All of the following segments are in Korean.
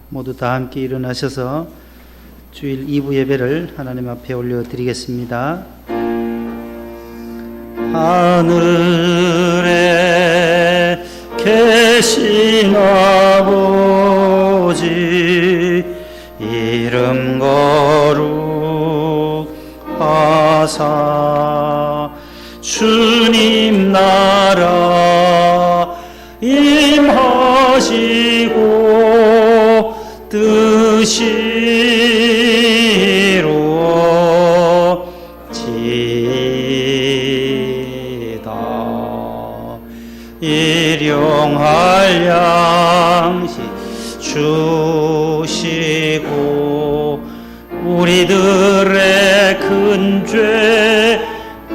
모두 다 함께 일어나셔서 주일 2부 예배를 하나님 앞에 올려드리겠습니다. 하늘에 계신 아버지 이름 거룩하사 주님 나라 임하시고 뜻이 이루어지이다. 일용할 양식 주시고 우리들의 큰 죄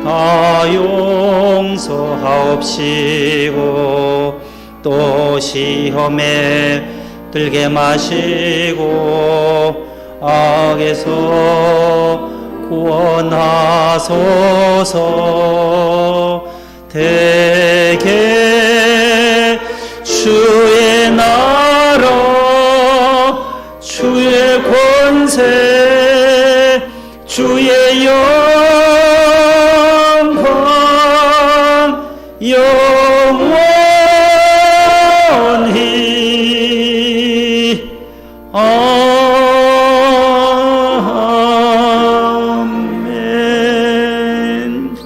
다 용서하옵시고 또 시험에 들게 마시고 악에서 구원하소서. 대개 주의 나라 주의 권세 주의 영광 영원히 아멘.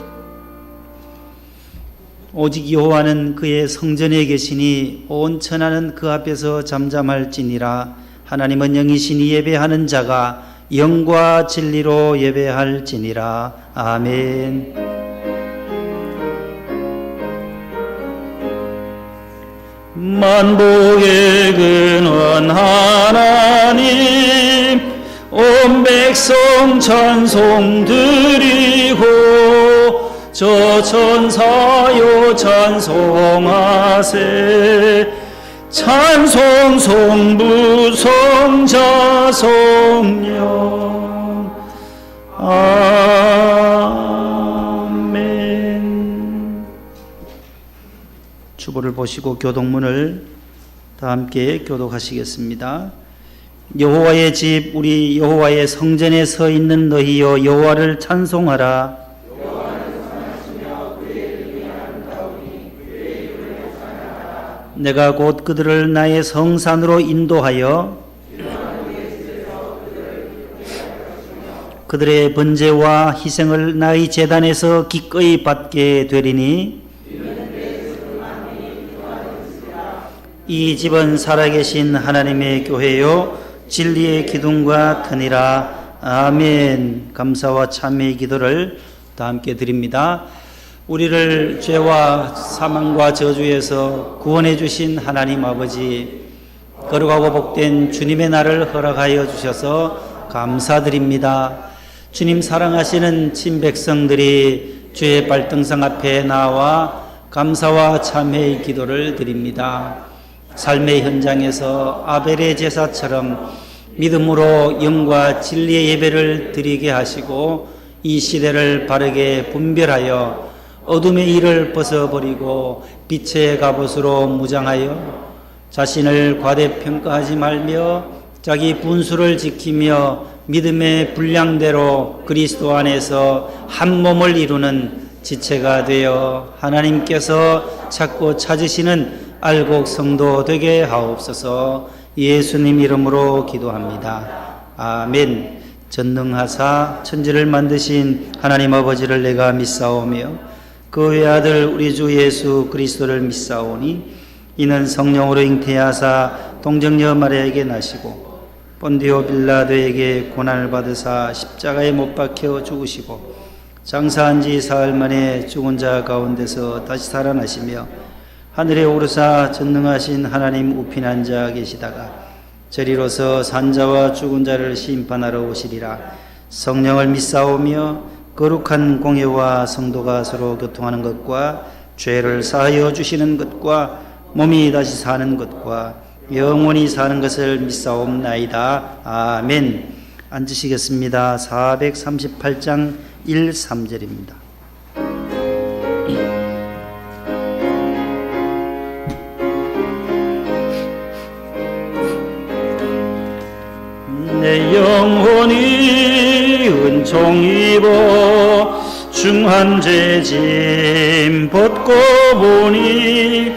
오직 여호와는 그의 성전에 계시니 온 천하는 그 앞에서 잠잠할지니라. 하나님은 영이시니 예배하는 자가 영과 진리로 예배할지니라. 아멘. 만복의 근원 하나님 온 백성 찬송 드리고 저 천사요 찬송하세. 찬송 성부 성자 성령 아멘. 주보를 보시고 교독문을 다 함께 교독하시겠습니다. 여호와의 집 우리 여호와의 성전에 서 있는 너희여 여호와를 찬송하라. 내가 곧 그들을 나의 성산으로 인도하여 그들의 번제와 희생을 나의 제단에서 기꺼이 받게 되리니 이 집은 살아계신 하나님의 교회요 진리의 기둥과 터니라. 아멘. 감사와 참회의 기도를 다 함께 드립니다. 우리를 죄와 사망과 저주에서 구원해 주신 하나님 아버지, 거룩하고 복된 주님의 날을 허락하여 주셔서 감사드립니다. 주님 사랑하시는 친백성들이 주의 발등상 앞에 나와 감사와 참회의 기도를 드립니다. 삶의 현장에서 아벨의 제사처럼 믿음으로 영과 진리의 예배를 드리게 하시고 이 시대를 바르게 분별하여 어둠의 일을 벗어버리고 빛의 갑옷으로 무장하여 자신을 과대평가하지 말며 자기 분수를 지키며 믿음의 분량대로 그리스도 안에서 한 몸을 이루는 지체가 되어 하나님께서 찾고 찾으시는 알곡 성도 되게 하옵소서. 예수님 이름으로 기도합니다. 아멘. 전능하사 천지를 만드신 하나님 아버지를 내가 믿사오며 그 외아들 우리 주 예수 그리스도를 믿사오니 이는 성령으로 잉태하사 동정녀 마리아에게 나시고 본디오 빌라도에게 고난을 받으사 십자가에 못 박혀 죽으시고 장사한 지 사흘 만에 죽은 자 가운데서 다시 살아나시며 하늘에 오르사 전능하신 하나님 우편 앉아 계시다가 저리로서 산자와 죽은 자를 심판하러 오시리라. 성령을 믿사오며 거룩한 공예와 성도가 서로 교통하는 것과 죄를 사하여 주시는 것과 몸이 다시 사는 것과 영원히 사는 것을 믿사옵나이다. 아멘. 앉으시겠습니다. 438장 1, 3절입니다. 내 영혼이 은총 입어 중한 죄짐 벗고 보니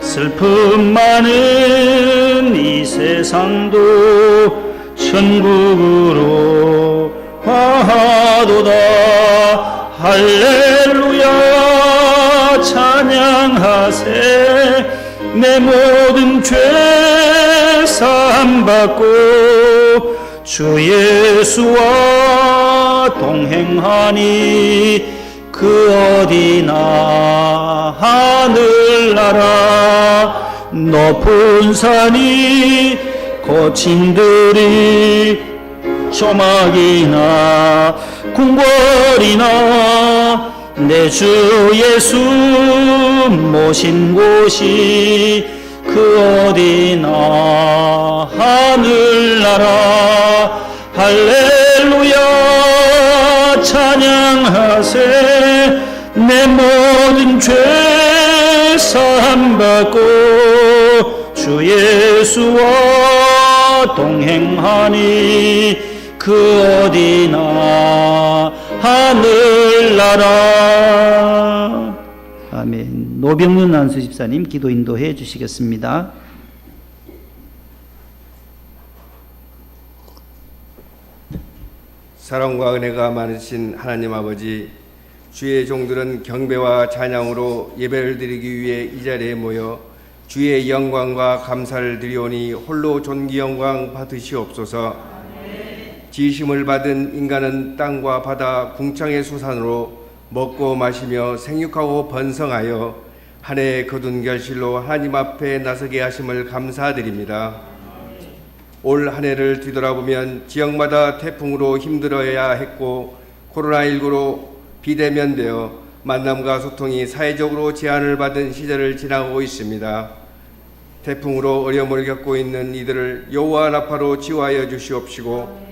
슬픔 많은 이 세상도 천국으로 가도다. 할렐루야 찬양하세. 내 모든 죄 사함받고 주 예수와 동행하니 그 어디나 하늘나라 높은 산이 고친들이 조막이나 궁궐이나 내 주 예수 모신 곳이 그 어디나 하늘나라. 할렐루야 찬양하세. 내 모든 죄 사함받고 주 예수와 동행하니 그 어디나 하늘나라. 아멘. 노병윤 안수 집사님 기도 인도해 주시겠습니다. 사랑과 은혜가 많으신 하나님 아버지, 주의 종들은 경배와 찬양으로 예배를 드리기 위해 이 자리에 모여 주의 영광과 감사를 드리오니 홀로 존귀 영광 받으시옵소서. 지으심을 받은 인간은 땅과 바다 궁창의 수산으로 먹고 마시며 생육하고 번성하여 한 해의 거둔 결실로 하나님 앞에 나서게 하심을 감사드립니다. 올 한 해를 뒤돌아보면 지역마다 태풍으로 힘들어야 했고 코로나19로 비대면되어 만남과 소통이 사회적으로 제한을 받은 시절을 지나고 있습니다. 태풍으로 어려움을 겪고 있는 이들을 여호와 나파로 치유하여 주시옵시고,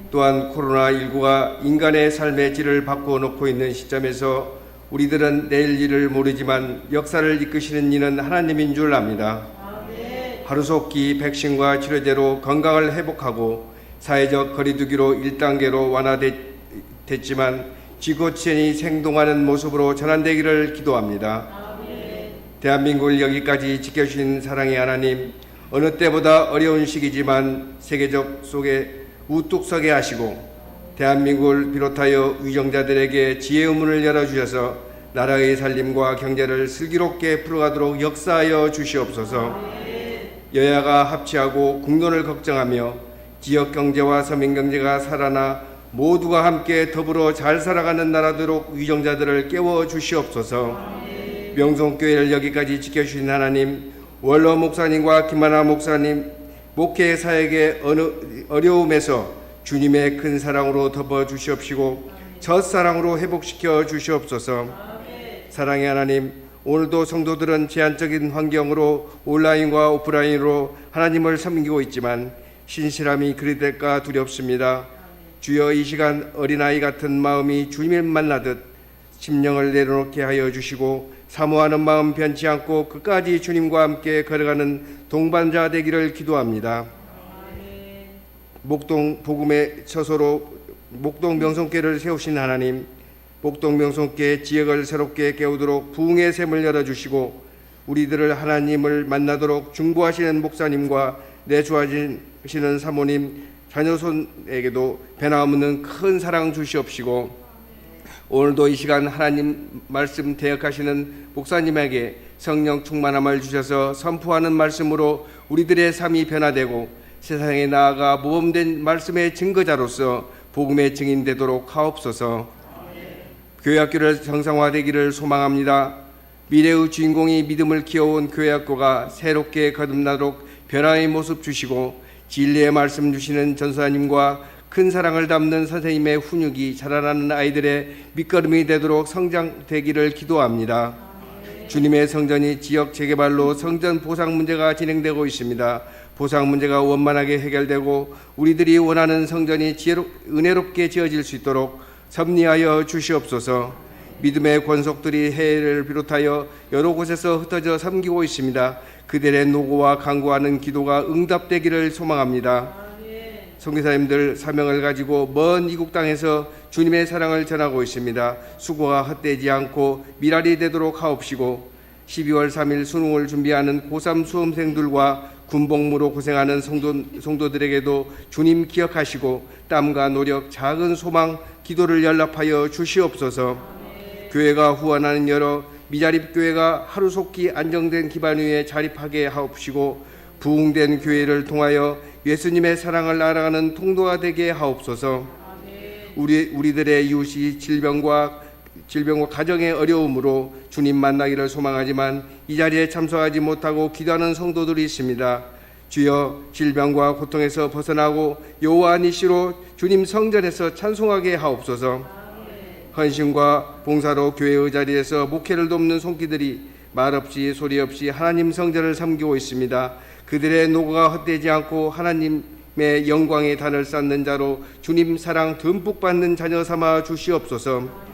또한 코로나19가 인간의 삶의 질을 바꿔놓고 있는 시점에서 우리들은 내일 일을 모르지만 역사를 이끄시는 이는 하나님인 줄 압니다. 하루속히 백신과 치료제로 건강을 회복하고 사회적 거리두기로 1단계로 완화됐지만 지구촌이 생동하는 모습으로 전환되기를 기도합니다. 대한민국을 여기까지 지켜주신 사랑의 하나님, 어느 때보다 어려운 시기지만 세계적 속에 우뚝 서게 하시고 대한민국을 비롯하여 위정자들에게 지혜의 문을 열어주셔서 나라의 살림과 경제를 슬기롭게 풀어가도록 역사하여 주시옵소서. 여야가 합치하고 국론을 걱정하며 지역 경제와 서민 경제가 살아나 모두가 함께 더불어 잘 살아가는 나라 되도록 위정자들을 깨워 주시옵소서. 명성교회를 여기까지 지켜주신 하나님, 원로 목사님과 김하나 목사님 목회 사역의 어려움에서 주님의 큰 사랑으로 덮어 주시옵시고 첫사랑으로 회복시켜 주시옵소서. 사랑의 하나님, 오늘도 성도들은 제한적인 환경으로 온라인과 오프라인으로 하나님을 섬기고 있지만 신실함이 그리 될까 두렵습니다. 주여, 이 시간 어린아이 같은 마음이 주님을 만나듯 심령을 내려놓게 하여 주시고 사모하는 마음 변치 않고 끝까지 주님과 함께 걸어가는 동반자 되기를 기도합니다. 목동 복음의 처소로 목동 명성교회를 세우신 하나님, 목동 명성교회 지역을 새롭게 깨우도록 부흥의 샘을 열어주시고 우리들을 하나님을 만나도록 중보하시는 목사님과 내주하시는 사모님, 자녀손에게도 변함없는 큰 사랑 주시옵시고, 오늘도 이 시간 하나님 말씀 대역하시는 목사님에게 성령 충만함을 주셔서 선포하는 말씀으로 우리들의 삶이 변화되고 세상에 나아가 모범된 말씀의 증거자로서 복음의 증인 되도록 하옵소서. 교회학교를 정상화되기를 소망합니다. 미래의 주인공이 믿음을 키워온 교회학교가 새롭게 거듭나도록 변화의 모습 주시고 진리의 말씀 주시는 전사님과 큰 사랑을 담는 선생님의 훈육이 자라나는 아이들의 밑거름이 되도록 성장되기를 기도합니다. 주님의 성전이 지역 재개발로 성전 보상 문제가 진행되고 있습니다. 보상 문제가 원만하게 해결되고 우리들이 원하는 성전이 은혜롭게 지어질 수 있도록 섭리하여 주시옵소서. 믿음의 권속들이 해외를 비롯하여 여러 곳에서 흩어져 섬기고 있습니다. 그들의 노고와 간구하는 기도가 응답되기를 소망합니다. 선교사님들 사명을 가지고 먼 이국 땅에서 주님의 사랑을 전하고 있습니다. 수고가 헛되지 않고 미랄이 되도록 하옵시고 12월 3일 수능을 준비하는 고3 수험생들과 군복무로 고생하는 성도들에게도 주님 기억하시고 땀과 노력, 작은 소망, 기도를 연락하여 주시옵소서. 교회가 후원하는 여러 미자립 교회가 하루속히 안정된 기반 위에 자립하게 하옵시고 부흥된 교회를 통하여 예수님의 사랑을 알아가는 통도가 되게 하옵소서. 우리들의 이웃이 질병과 가정의 어려움으로 주님 만나기를 소망하지만 이 자리에 참석하지 못하고 기도하는 성도들이 있습니다. 주여, 질병과 고통에서 벗어나고 여호와 니시로 주님 성전에서 찬송하게 하옵소서. 헌신과 봉사로 교회의 자리에서 목회를 돕는 손길들이 말없이 소리 없이 하나님 성전을 섬기고 있습니다. 그들의 노고가 헛되지 않고 하나님의 영광의 단을 쌓는 자로 주님 사랑 듬뿍 받는 자녀 삼아 주시옵소서.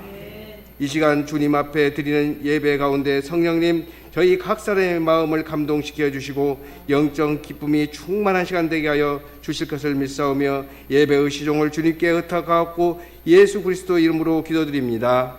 이 시간 주님 앞에 드리는 예배 가운데 성령님 저희 각 사람의 마음을 감동시켜 주시고 영적 기쁨이 충만한 시간 되게 하여 주실 것을 믿사오며 예배의 시종을 주님께 의탁하옵고 예수 그리스도 이름으로 기도드립니다.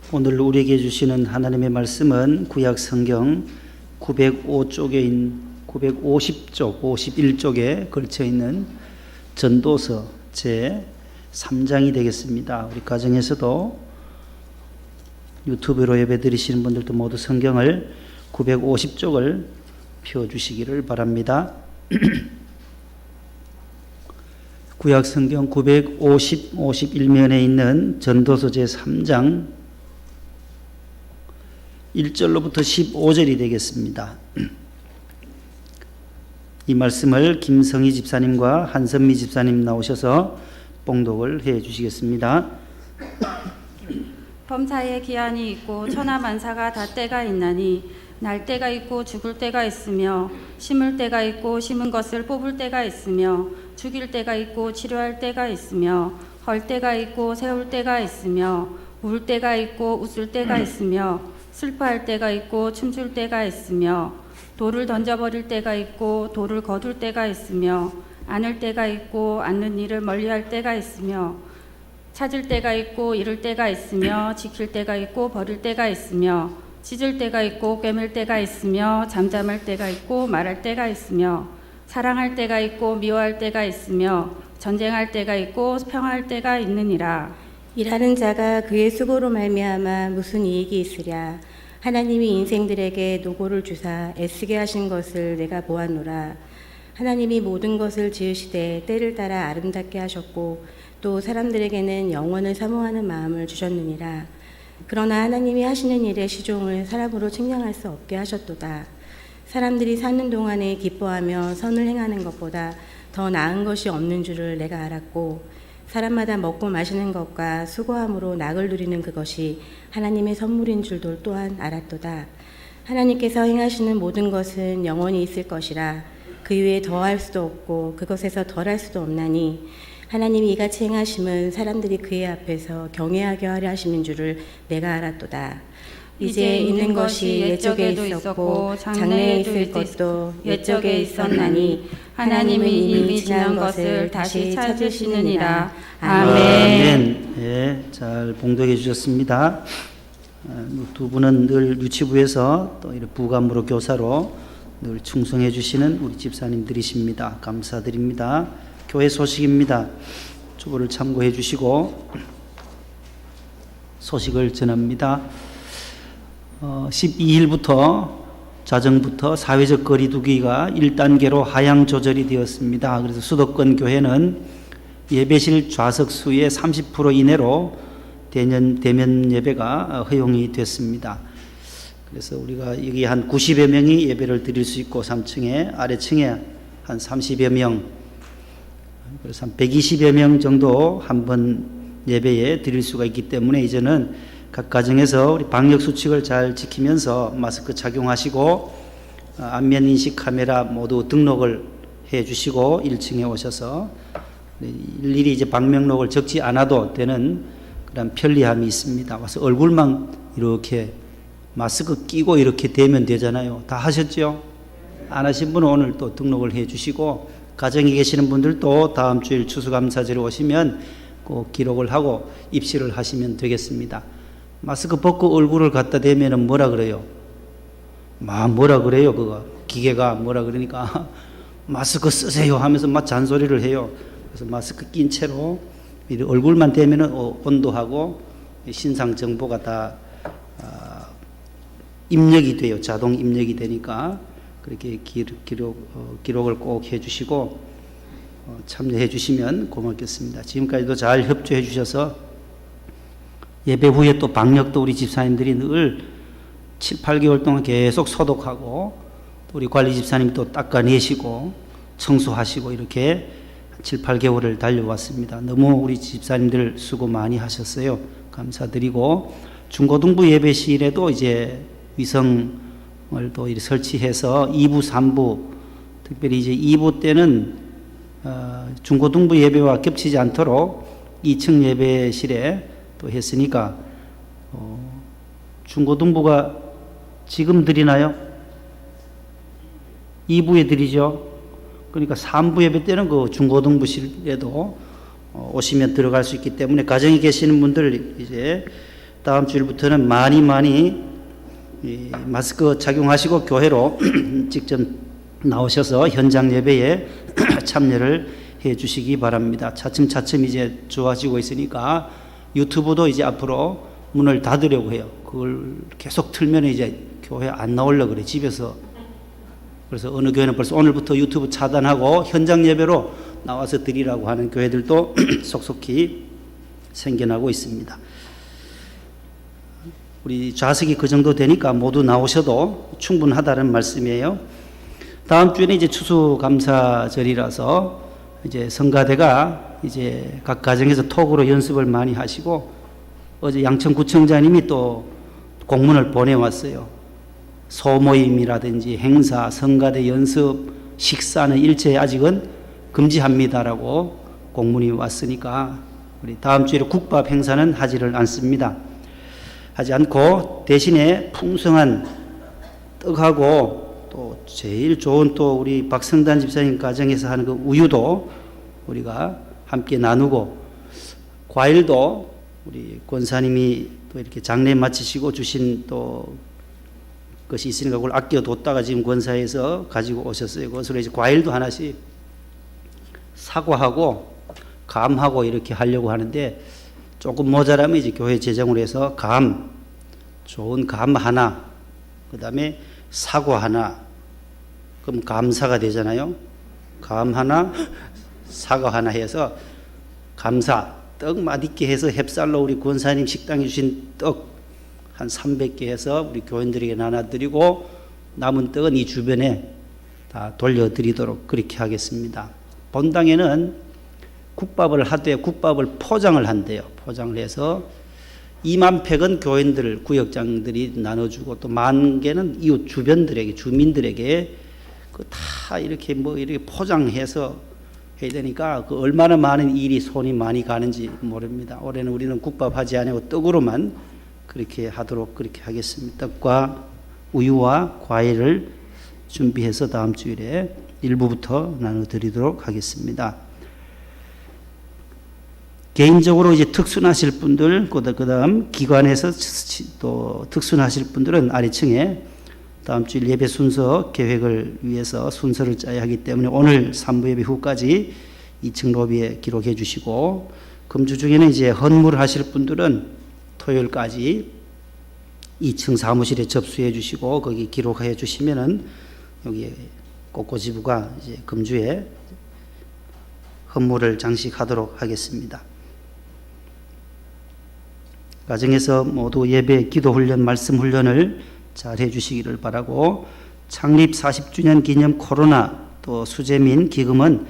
오늘 우리에게 주시는 하나님의 말씀은 구약 성경 950쪽, 51쪽에 걸쳐 있는 전도서 제 3장이 되겠습니다. 우리 가정에서도 유튜브로 예배 드리시는 분들도 모두 성경을 950쪽을 펴주시기를 바랍니다. 구약 성경 951면에 있는 전도서 제 3장 1절로부터 15절이 되겠습니다. 이 말씀을 김성희 집사님과 한선미 집사님 나오셔서 봉독을 해 주시겠습니다. 범사에 기한이 있고 천하만사가 다 때가 있나니 날 때가 있고 죽을 때가 있으며 심을 때가 있고 심은 것을 뽑을 때가 있으며 죽일 때가 있고 치료할 때가 있으며 헐 때가 있고 세울 때가 있으며 울 때가 있고 웃을 때가 있으며 슬퍼할 때가 있고 춤출 때가 있으며 돌을 던져버릴 때가 있고 돌을 거둘 때가 있으며 안을 때가 있고 앉는 일을 멀리할 때가 있으며 찾을 때가 있고 잃을 때가 있으며 지킬 때가 있고 버릴 때가 있으며 찢을 때가 있고 꿰맬 때가 있으며 잠잠할 때가 있고 말할 때가 있으며 사랑할 때가 있고 미워할 때가 있으며 전쟁할 때가 있고 평화할 때가 있느니라. 일하는 자가 그의 수고로 말미암아 무슨 이익이 있으랴. 하나님이 인생들에게 노고를 주사 애쓰게 하신 것을 내가 보았노라. 하나님이 모든 것을 지으시되 때를 따라 아름답게 하셨고 또 사람들에게는 영원을 사모하는 마음을 주셨느니라. 그러나 하나님이 하시는 일의 시종을 사람으로 측량할 수 없게 하셨도다. 사람들이 사는 동안에 기뻐하며 선을 행하는 것보다 더 나은 것이 없는 줄을 내가 알았고 사람마다 먹고 마시는 것과 수고함으로 낙을 누리는 그것이 하나님의 선물인 줄도 또한 알았도다. 하나님께서 행하시는 모든 것은 영원히 있을 것이라. 그 위에 더할 수도 없고 그것에서 덜할 수도 없나니 하나님이 이같이 행하심은 사람들이 그의 앞에서 경외하게 하려 하심인 줄을 내가 알았도다. 이제 있는 것이 옛적에 있었고 장래에 있을 것도 옛적에 있었나니 하나님은 이미 지난 것을 다시 찾으시느니라. 아멘. 예, 잘 봉독해 주셨습니다. 두 분은 늘 유치부에서 또 이렇게 부감으로 교사로 늘 충성해 주시는 우리 집사님들이십니다. 감사드립니다. 교회 소식입니다. 주보를 참고해 주시고 소식을 전합니다. 12일부터 자정부터 사회적 거리두기가 1단계로 하향 조절이 되었습니다. 그래서 수도권 교회는 예배실 좌석 수의 30% 이내로 대면 예배가 허용이 됐습니다. 그래서 우리가 여기 한 90여 명이 예배를 드릴 수 있고 3층에 아래층에 한 30여 명, 그래서 한 120여 명 정도 한 번 예배에 드릴 수가 있기 때문에 이제는 각 가정에서 우리 방역 수칙을 잘 지키면서 마스크 착용하시고 안면 인식 카메라 모두 등록을 해 주시고 1층에 오셔서 일일이 이제 방명록을 적지 않아도 되는 그런 편리함이 있습니다. 와서 얼굴만 이렇게 마스크 끼고 이렇게 되면 되잖아요. 다 하셨죠? 안 하신 분은 오늘 또 등록을 해 주시고, 가정에 계시는 분들도 다음 주일 추수감사절에 오시면 꼭 기록을 하고 입실을 하시면 되겠습니다. 마스크 벗고 얼굴을 갖다 대면은 뭐라 그래요? 뭐라 그래요? 그거 기계가 뭐라 그러니까 마스크 쓰세요 하면서 막 잔소리를 해요. 그래서 마스크 낀 채로 얼굴만 대면은 온도하고 신상 정보가 다 입력이 돼요. 자동 입력이 되니까 그렇게 기록을 꼭 해주시고 참여해 주시면 고맙겠습니다. 지금까지도 잘 협조해 주셔서 예배 후에 또 방역도 우리 집사님들이 늘 7, 8개월 동안 계속 소독하고 또 우리 관리 집사님 또 닦아내시고 청소하시고 이렇게 7, 8개월을 달려왔습니다. 너무 우리 집사님들 수고 많이 하셨어요. 감사드리고, 중고등부 예배실에도 이제 위성을 또 설치해서 2부, 3부, 특별히 이제 2부 때는 중고등부 예배와 겹치지 않도록 2층 예배실에 또 했으니까 중고등부가 지금 드리나요? 2부에 드리죠. 그러니까 3부 예배 때는 그 중고등부실에도 오시면 들어갈 수 있기 때문에 가정에 계시는 분들 이제 다음 주일부터는 많이 마스크 착용하시고 교회로 직접 나오셔서 현장 예배에 참여를 해 주시기 바랍니다. 차츰 이제 좋아지고 있으니까 유튜브도 이제 앞으로 문을 닫으려고 해요. 그걸 계속 틀면 이제 교회 안 나오려고 그래, 집에서. 그래서 어느 교회는 벌써 오늘부터 유튜브 차단하고 현장 예배로 나와서 드리라고 하는 교회들도 속속히 생겨나고 있습니다. 우리 좌석이 그 정도 되니까 모두 나오셔도 충분하다는 말씀이에요. 다음 주에는 이제 추수감사절이라서 이제 성가대가 이제 각 가정에서 톡으로 연습을 많이 하시고, 어제 양천구청장님이 또 공문을 보내왔어요. 소모임이라든지 행사, 성가대 연습, 식사는 일체 아직은 금지합니다라고 공문이 왔으니까 우리 다음 주에 국밥 행사는 하지를 않습니다. 하지 않고 대신에 풍성한 떡하고 또 제일 좋은 또 우리 박성단 집사님 가정에서 하는 그 우유도 우리가 함께 나누고, 과일도 우리 권사님이 또 이렇게 장례 마치시고 주신 또 것이 있으니까 그걸 아껴뒀다가 지금 권사에서 가지고 오셨어요. 그것으로 이제 과일도 하나씩 사과하고 감하고 이렇게 하려고 하는데, 조금 모자라면 이제 교회 재정으로 해서 좋은 감 하나, 그 다음에 사과 하나, 그럼 감사가 되잖아요. 감 하나, 사과 하나 해서 감사, 떡 맛있게 해서 햅쌀로 우리 권사님 식당에 주신 떡 한 300개 해서 우리 교인들에게 나눠드리고, 남은 떡은 이 주변에 다 돌려드리도록 그렇게 하겠습니다. 본당에는 국밥을 하되 국밥을 포장을 한대요. 포장을 해서 2만 팩은 교인들, 구역장들이 나눠주고, 또 10,000개는 이웃 주변들에게, 주민들에게 그 다 이렇게 이렇게 포장해서 해야 되니까 그 얼마나 많은 일이 손이 많이 가는지 모릅니다. 올해는 우리는 국밥 하지 않고 떡으로만 그렇게 하도록 그렇게 하겠습니다. 떡과 우유와 과일을 준비해서 다음 주일에 일부부터 나눠드리도록 하겠습니다. 개인적으로 이제 특순하실 분들, 그다음 기관에서 또 특순하실 분들은 아래층에 다음 주일 예배 순서 계획을 위해서 순서를 짜야 하기 때문에 오늘 3부 예배 후까지 2층 로비에 기록해 주시고, 금주 중에는 이제 헌물 하실 분들은 토요일까지 2층 사무실에 접수해 주시고 거기 기록해 주시면은 여기 꽃꽂이부가 이제 금주에 헌물을 장식하도록 하겠습니다. 가정에서 모두 예배, 기도 훈련, 말씀 훈련을 잘 해주시기를 바라고, 창립 40주년 기념 코로나 또 수재민 기금은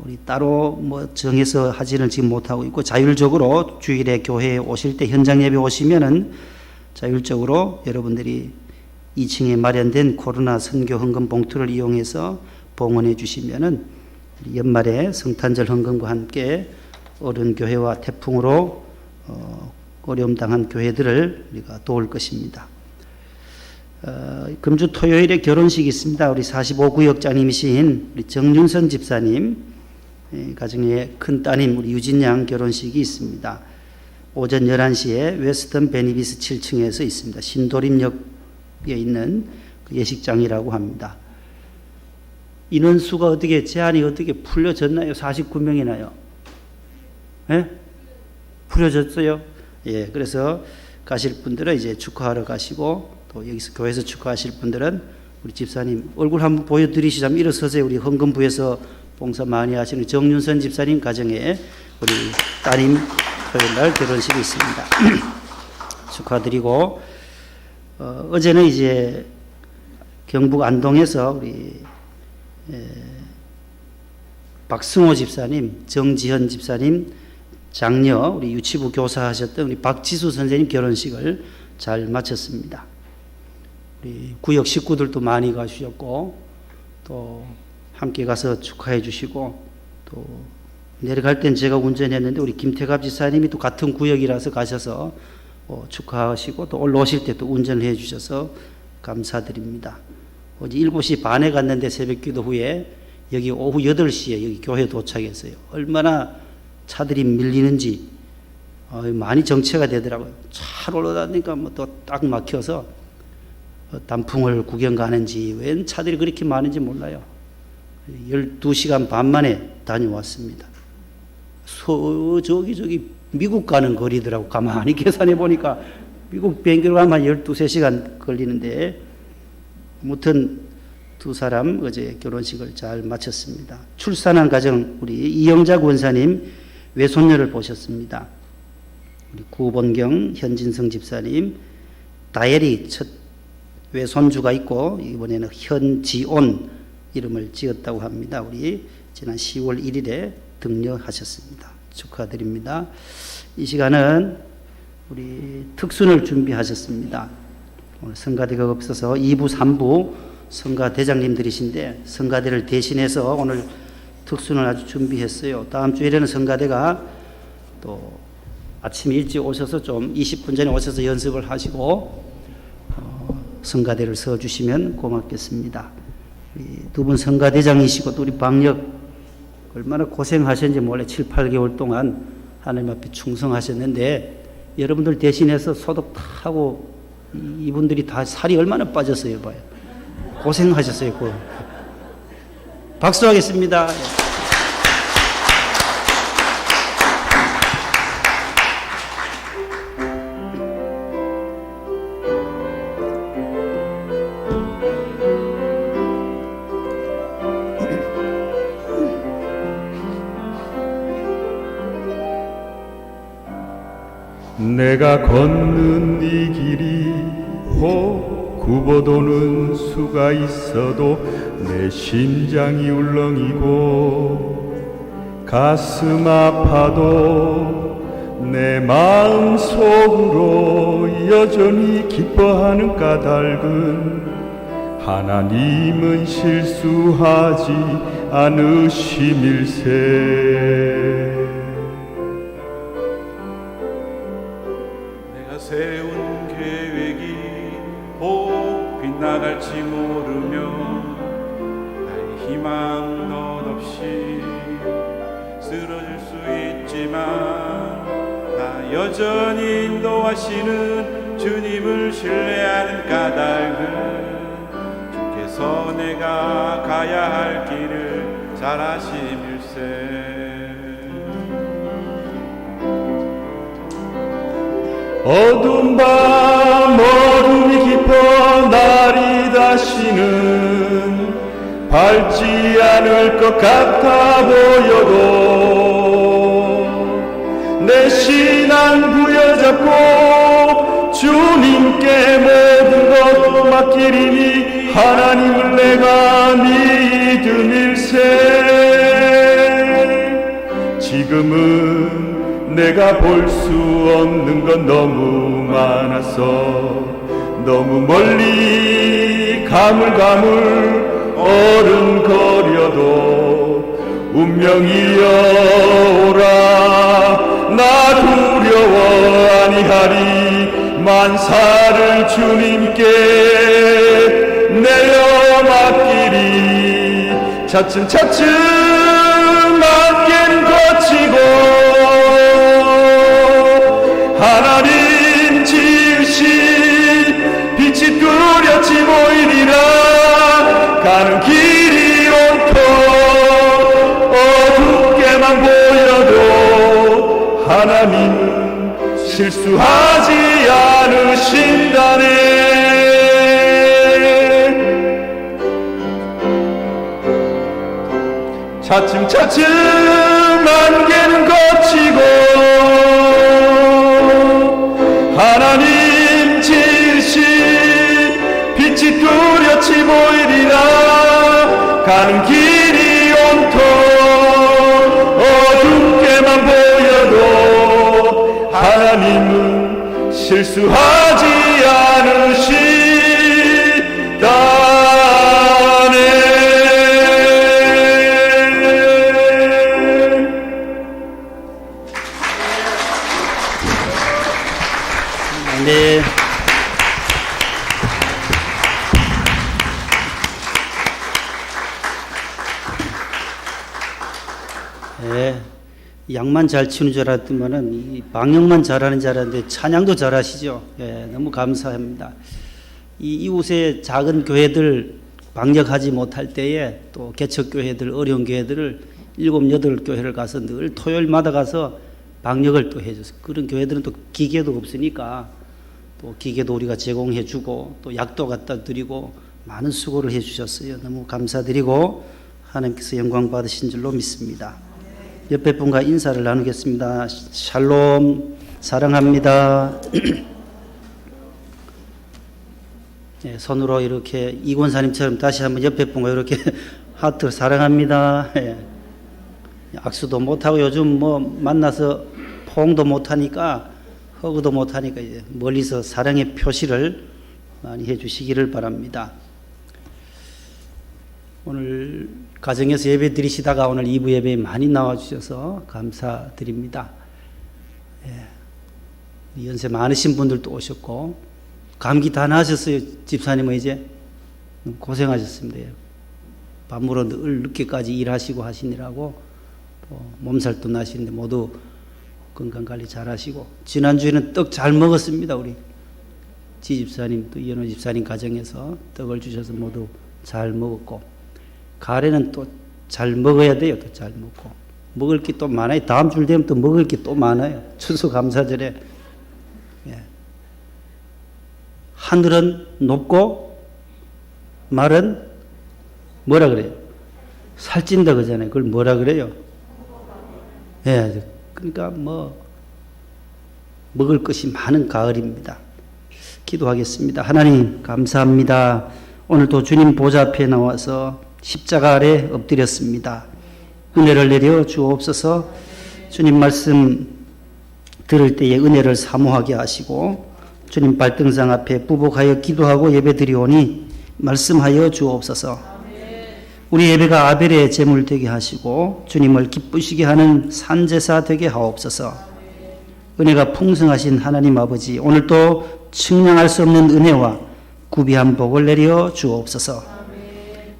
우리 따로 뭐 정해서 하지는 지금 못하고 있고, 자율적으로 주일에 교회에 오실 때 현장 예배 오시면은 자율적으로 여러분들이 2층에 마련된 코로나 선교 헌금 봉투를 이용해서 봉헌해 주시면은 연말에 성탄절 헌금과 함께 어른교회와 태풍으로 어려움 당한 교회들을 우리가 도울 것입니다. 금주 토요일에 결혼식이 있습니다. 우리 45구역장님이신 우리 정윤선 집사님 가정의 큰 따님 우리 유진양 결혼식이 있습니다. 오전 11시에 웨스턴 베니비스 7층에서 있습니다. 신도림역에 있는 그 예식장이라고 합니다. 인원수가 어떻게 제한이 어떻게 풀려졌나요? 49명이나요? 예? 풀려졌어요? 예, 그래서 가실 분들은 이제 축하하러 가시고, 또 여기서 교회에서 축하하실 분들은 우리 집사님 얼굴 한번 보여드리시자면 일어서세요. 우리 헌금부에서 봉사 많이 하시는 정윤선 집사님 가정에 우리 따님 토요일 날 결혼식이 있습니다. 축하드리고, 어제는 이제 경북 안동에서 우리 박승호 집사님, 정지현 집사님 장녀 우리 유치부 교사하셨던 우리 박지수 선생님 결혼식을 잘 마쳤습니다. 우리 구역 식구들도 많이 가주셨고, 또 함께 가서 축하해 주시고, 또 내려갈 땐 제가 운전했는데 우리 김태갑 지사님이 또 같은 구역이라서 가셔서 축하하시고, 또 올라오실 때 또 운전을 해 주셔서 감사드립니다. 어제 7시 반에 갔는데 새벽 기도 후에 여기 오후 8시에 여기 교회 도착했어요. 얼마나 차들이 밀리는지 많이 정체가 되더라고요. 차로 올라다니까 뭐 또 딱 막혀서 단풍을 구경 가는지 웬 차들이 그렇게 많은지 몰라요. 12시간 반 만에 다녀왔습니다. 저기 미국 가는 거리더라고. 가만히 계산해 보니까 미국 비행기로 가면 12~13시간 걸리는데, 아무튼 두 사람 어제 결혼식을 잘 마쳤습니다. 출산한 가정 우리 이영자 권사님 외손녀를 보셨습니다. 우리 구본경 현진성 집사님 다엘이 첫 외손주가 있고, 이번에는 현지온 이름을 지었다고 합니다. 우리 지난 10월 1일에 등려하셨습니다. 축하드립니다. 이 시간은 우리 특순을 준비하셨습니다. 오늘 성가대가 없어서 2부, 3부 성가대장님들이신데 성가대를 대신해서 오늘 특순을 아주 준비했어요. 다음 주일에는 성가대가 또 아침에 일찍 오셔서 좀 20분 전에 오셔서 연습을 하시고 성가대를 서주시면 고맙겠습니다. 두 분 성가대장이시고 또 우리 방역 얼마나 고생하셨는지 몰래 7~8개월 동안 하나님 앞에 충성하셨는데, 여러분들 대신해서 소독 다 하고 이분들이 다 살이 얼마나 빠졌어요. 봐요. 고생하셨어요. 박수하겠습니다. 내가 걷는 이 길이 혹 굽어도는 수가 있어도 내 심장이 울렁이고 가슴 아파도 내 마음 속으로 여전히 기뻐하는 까닭은 하나님은 실수하지 않으심일세. 세운 계획이 혹 빗나갈지 모르며 나의 희망 덧없이 쓰러질 수 있지만, 나 여전히 인도하시는 주님을 신뢰하는 까닭은 주께서 내가 가야 할 길을 잘 아심일세. 어두운 밤 어둠이 깊어 날이 다시는 밝지 않을 것 같아 보여도 내 신앙 부여잡고 주님께 모든 것 맡기리니 하나님을 내가 믿음일세. 내가 볼 수 없는 건 너무 많아서 너무 멀리 가물가물 어른거려도 운명이여 오라 나 두려워 아니하리 만사를 주님께 내어 맡기리 차츰차츰 안개는 거치고 하나님 지으신 빛이 뚜렷이 보이리라 가는 길이 온통 어둡게만 보여도 하나님은 실수하지 않으신다네 차츰차츰 안개는 거치고 하나님 지으신 빛이 뚜렷이 보이리라 가는 길이 온통 어둡게만 보여도 하나님은 실수하지 않으시다네 네. 네. 양만 잘 치는 줄 알았더만은 이 방역만 잘하는 줄 알았는데 찬양도 잘하시죠. 예, 너무 감사합니다. 이 이웃의 작은 교회들 방역하지 못할 때에 또 개척교회들 어려운 교회들을 7, 8교회를 가서 늘 토요일마다 가서 방역을 또 해줬어요. 그런 교회들은 또 기계도 없으니까 또 기계도 우리가 제공해 주고 또 약도 갖다 드리고 많은 수고를 해 주셨어요. 너무 감사드리고 하나님께서 영광 받으신 줄로 믿습니다. 옆에 분과 인사를 나누겠습니다. 샬롬, 사랑합니다. 네, 손으로 이렇게 이권사님처럼 다시 한번 옆에 분과 이렇게 하트 사랑합니다. 네. 악수도 못하고 요즘 뭐 만나서 포옹도 못하니까 허그도 못하니까 이제 멀리서 사랑의 표시를 많이 해주시기를 바랍니다. 오늘 가정에서 예배 드리시다가 오늘 2부 예배에 많이 나와주셔서 감사드립니다. 예. 연세 많으신 분들도 오셨고 감기 다 나으셨어요. 집사님은 이제 고생하셨습니다. 밤으로 늘 늦게까지 일하시고 하시느라고 또 몸살도 나시는데 모두 건강관리 잘 하시고 지난주에는 떡 잘 먹었습니다. 우리 지집사님 또 이현호 집사님 가정에서 떡을 주셔서 모두 잘 먹었고 가래는 또 잘 먹어야 돼요. 또 잘 먹고 먹을 게 또 많아요. 다음 주 되면 또 먹을 게 또 많아요. 추수감사절에 예. 하늘은 높고 말은 뭐라 그래요? 살찐다 그러잖아요. 그걸 뭐라 그래요? 예. 그러니까 뭐 먹을 것이 많은 가을입니다. 기도하겠습니다. 하나님 감사합니다. 오늘도 주님 보좌 앞에 나와서 십자가 아래 엎드렸습니다. 은혜를 내려 주옵소서. 주님 말씀 들을 때에 은혜를 사모하게 하시고 주님 발등상 앞에 부복하여 기도하고 예배드리오니 말씀하여 주옵소서. 우리 예배가 아벨의 제물 되게 하시고 주님을 기쁘시게 하는 산제사 되게 하옵소서. 은혜가 풍성하신 하나님 아버지, 오늘도 측량할 수 없는 은혜와 구비한 복을 내려 주옵소서.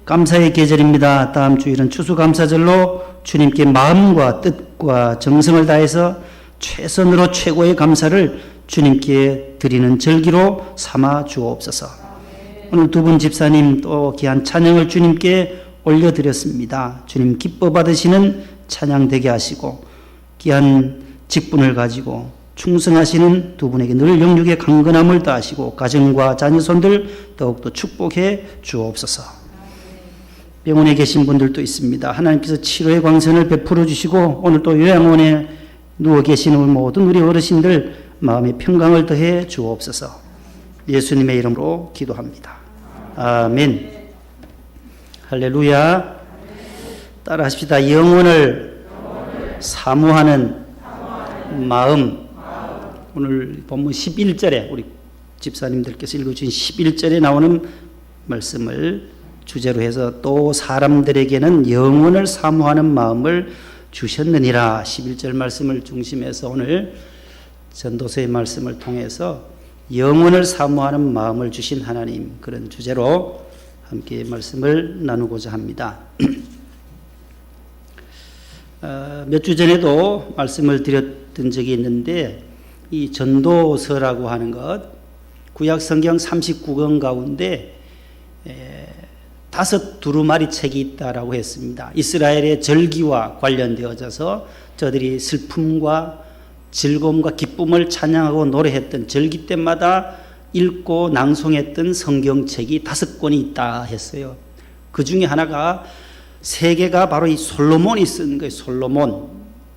감사의 계절입니다. 다음 주일은 추수감사절로 주님께 마음과 뜻과 정성을 다해서 최선으로 최고의 감사를 주님께 드리는 절기로 삼아 주옵소서. 오늘 두 분 집사님 또 귀한 찬양을 주님께 올려드렸습니다. 주님 기뻐 받으시는 찬양 되게 하시고 귀한 직분을 가지고 충성하시는 두 분에게 늘 영육의 강건함을 다하시고 가정과 자녀손들 더욱더 축복해 주옵소서. 병원에 계신 분들도 있습니다. 하나님께서 치료의 광선을 베풀어 주시고 오늘 또 요양원에 누워 계시는 모든 우리 어르신들 마음의 평강을 더해 주옵소서. 예수님의 이름으로 기도합니다. 아멘. 할렐루야. 따라하십시다. 영혼을 사모하는 마음. 오늘 본문 11절에 우리 집사님들께서 읽어주신 11절에 나오는 말씀을 주제로 해서 또 사람들에게는 영혼을 사모하는 마음을 주셨느니라. 11절 말씀을 중심해서 오늘 전도서의 말씀을 통해서 영혼을 사모하는 마음을 주신 하나님, 그런 주제로 함께 말씀을 나누고자 합니다. 몇 주 전에도 말씀을 드렸던 적이 있는데, 이 전도서라고 하는 것, 구약 성경 39권 가운데 다섯 두루마리 책이 있다라고 했습니다. 이스라엘의 절기와 관련되어져서 저들이 슬픔과 즐거움과 기쁨을 찬양하고 노래했던 절기 때마다 읽고 낭송했던 성경책이 5권이 있다 했어요. 그 중에 하나가 세 개가 바로 이 솔로몬이 쓴 거예요.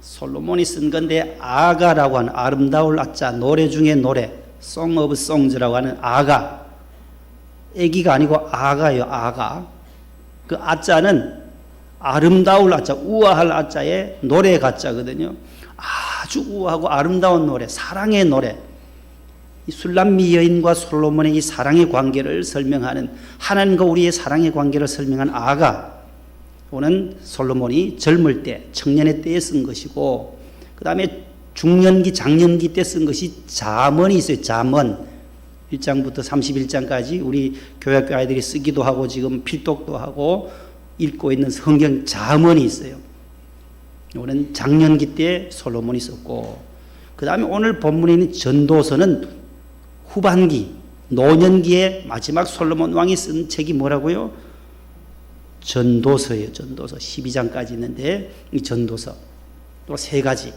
솔로몬이 쓴 건데, 아가라고 하는 아름다울 아자, 노래 중에 노래, Song of Songs라고 하는 아가, 애기가 아니고 아가예요. 아가. 그 아자는 아름다울 아자, 우아할 아자에 노래 가자거든요. 아주 우아하고 아름다운 노래, 사랑의 노래. 이 술람미 여인과 솔로몬의 이 사랑의 관계를 설명하는, 하나님과 우리의 사랑의 관계를 설명한 아가. 오는 솔로몬이 젊을 때, 청년의 때에 쓴 것이고, 그 다음에 중년기, 장년기 때 쓴 것이 잠언이 있어요. 잠언. 1장부터 31장까지 우리 교회학교 아이들이 쓰기도 하고 지금 필독도 하고 읽고 있는 성경 잠언이 있어요. 이거는 장년기 때 솔로몬이 썼고, 그 다음에 오늘 본문에 있는 전도서는 후반기, 노년기에 마지막 솔로몬 왕이 쓴 책이 뭐라고요? 전도서예요. 전도서 12장까지 있는데 이 전도서 또 3가지.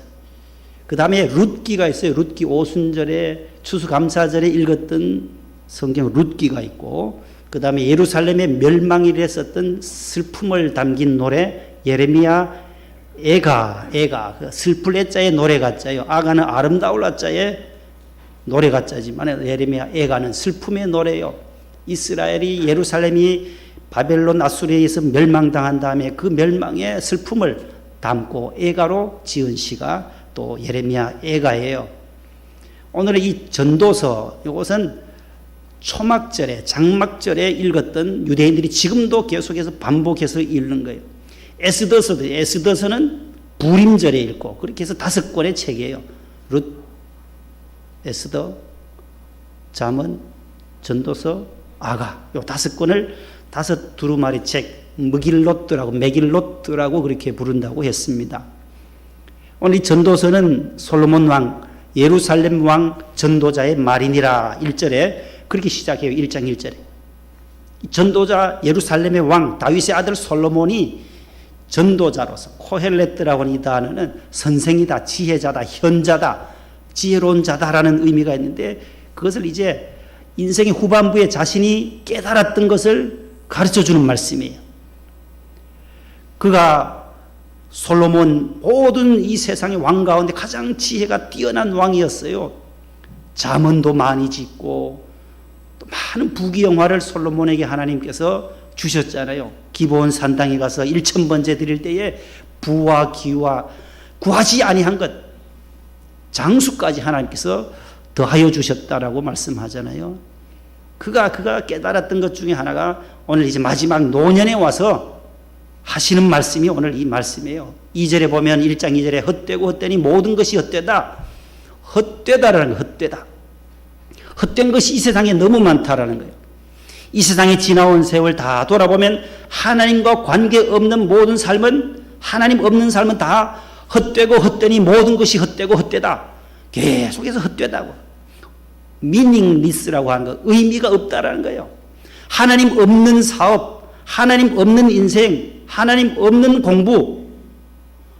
그 다음에 룻기가 있어요. 룻기 오순절에 추수감사절에 읽었던 성경 룻기가 있고, 그 다음에 예루살렘의 멸망일에 썼던 슬픔을 담긴 노래 예레미야 애가, 그 슬플 애자의 노래 가짜예요. 아가는 아름다울 아자의 노래 가짜지만 예레미야 애가는 슬픔의 노래예요. 이스라엘이, 예루살렘이 바벨론 아수르에 의해서 멸망당한 다음에 그 멸망의 슬픔을 담고 애가로 지은 시가 또 예레미야 애가예요. 오늘의 이 전도서, 이것은 초막절에, 장막절에 읽었던 유대인들이 지금도 계속해서 반복해서 읽는 거예요. 에스더서는 부림절에 읽고, 그렇게 해서 5권의 책이에요. 룻, 에스더, 잠언, 전도서, 아가. 요 5권을 5 두루마리 책, 메길롯드라고 그렇게 부른다고 했습니다. 오늘 이 전도서는 솔로몬 왕, 예루살렘 왕 전도자의 말이니라 1절에 그렇게 시작해요. 1장 1절에. 전도자 예루살렘의 왕 다윗의 아들 솔로몬이 전도자로서, 코헬렛라고 하는 이 단어는 선생이다, 지혜자다, 현자다, 지혜로운 자다라는 의미가 있는데, 그것을 이제 인생의 후반부에 자신이 깨달았던 것을 가르쳐주는 말씀이에요. 그가 솔로몬, 모든 이 세상의 왕 가운데 가장 지혜가 뛰어난 왕이었어요. 잠언도 많이 짓고 또 많은 부귀영화를 솔로몬에게 하나님께서 주셨잖아요. 기브온 산당에 가서 1000번째 드릴 때에 부와 기와 구하지 아니한 것, 장수까지 하나님께서 더하여 주셨다라고 말씀하잖아요. 그가 깨달았던 것 중에 하나가 오늘 이제 마지막 노년에 와서 하시는 말씀이 오늘 이 말씀이에요. 2절에 보면 1장 2절에 헛되고 헛되니 모든 것이 헛되다. 헛되다라는 거, 헛되다. 헛된 것이 이 세상에 너무 많다라는 거예요. 이 세상에 지나온 세월 다 돌아보면 하나님과 관계없는 모든 삶은, 하나님 없는 삶은 다 헛되고 헛되니 모든 것이 헛되고 헛되다. 계속해서 헛되다고. meaningless라고 하는 거, 의미가 없다라는 거예요. 하나님 없는 사업, 하나님 없는 인생, 하나님 없는 공부,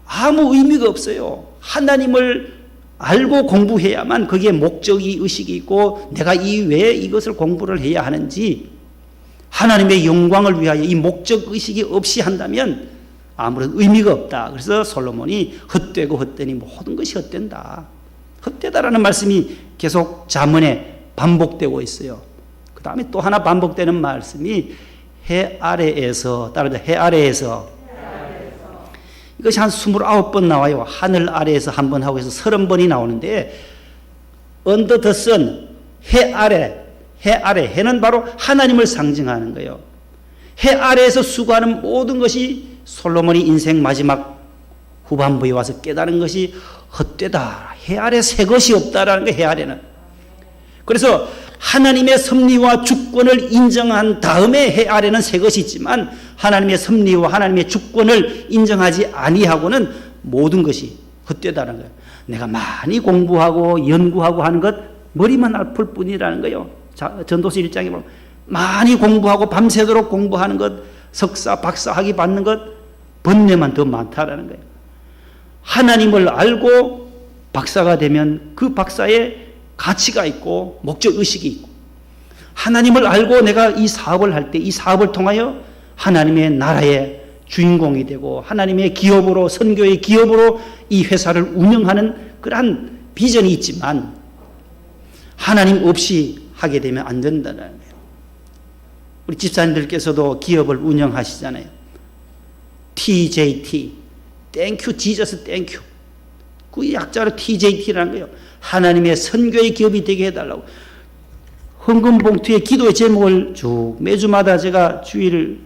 아무 의미가 없어요. 하나님을 알고 공부해야만 거기에 목적이, 의식이 있고 내가 왜 이것을 공부를 해야 하는지, 하나님의 영광을 위하여 이 목적 의식이 없이 한다면 아무런 의미가 없다. 그래서 솔로몬이 헛되고 헛되니 모든 것이 헛된다. 헛되다라는 말씀이 계속 잠언에 반복되고 있어요. 그 다음에 또 하나 반복되는 말씀이 해 아래에서, 따라서 해 아래에서. 이것이 한 29번 나와요. 하늘 아래에서 한 번 하고 해서 30번이 나오는데 under the sun, 해 아래, 해는 바로 하나님을 상징하는 거예요. 해 아래에서 수고하는 모든 것이 솔로몬이 인생 마지막 후반부에 와서 깨달은 것이 헛되다. 해 아래 새 것이 없다라는 거예요. 해 아래는. 그래서 하나님의 섭리와 주권을 인정한 다음에 해 아래는 새 것이 있지만 하나님의 섭리와 하나님의 주권을 인정하지 아니하고는 모든 것이 헛되다는 거예요. 내가 많이 공부하고 연구하고 하는 것 머리만 아플 뿐이라는 거예요. 전도서 1장에 보면 많이 공부하고 밤새도록 공부하는 것, 석사, 박사 학위 받는 것 번뇌만 더 많다라는 거예요. 하나님을 알고 박사가 되면 그 박사에 가치가 있고 목적 의식이 있고 하나님을 알고 내가 이 사업을 할 때 이 사업을 통하여 하나님의 나라의 주인공이 되고 하나님의 기업으로 선교의 기업으로 이 회사를 운영하는 그러한 비전이 있지만 하나님 없이 하게 되면 안 된다는 거예요. 우리 집사님들께서도 기업을 운영하시잖아요. TJT, Thank you Jesus, Thank you. 그 약자로 TJT라는 거예요. 하나님의 선교의 기업이 되게 해달라고. 헌금 봉투에 기도의 제목을 쭉 매주마다 제가 주일을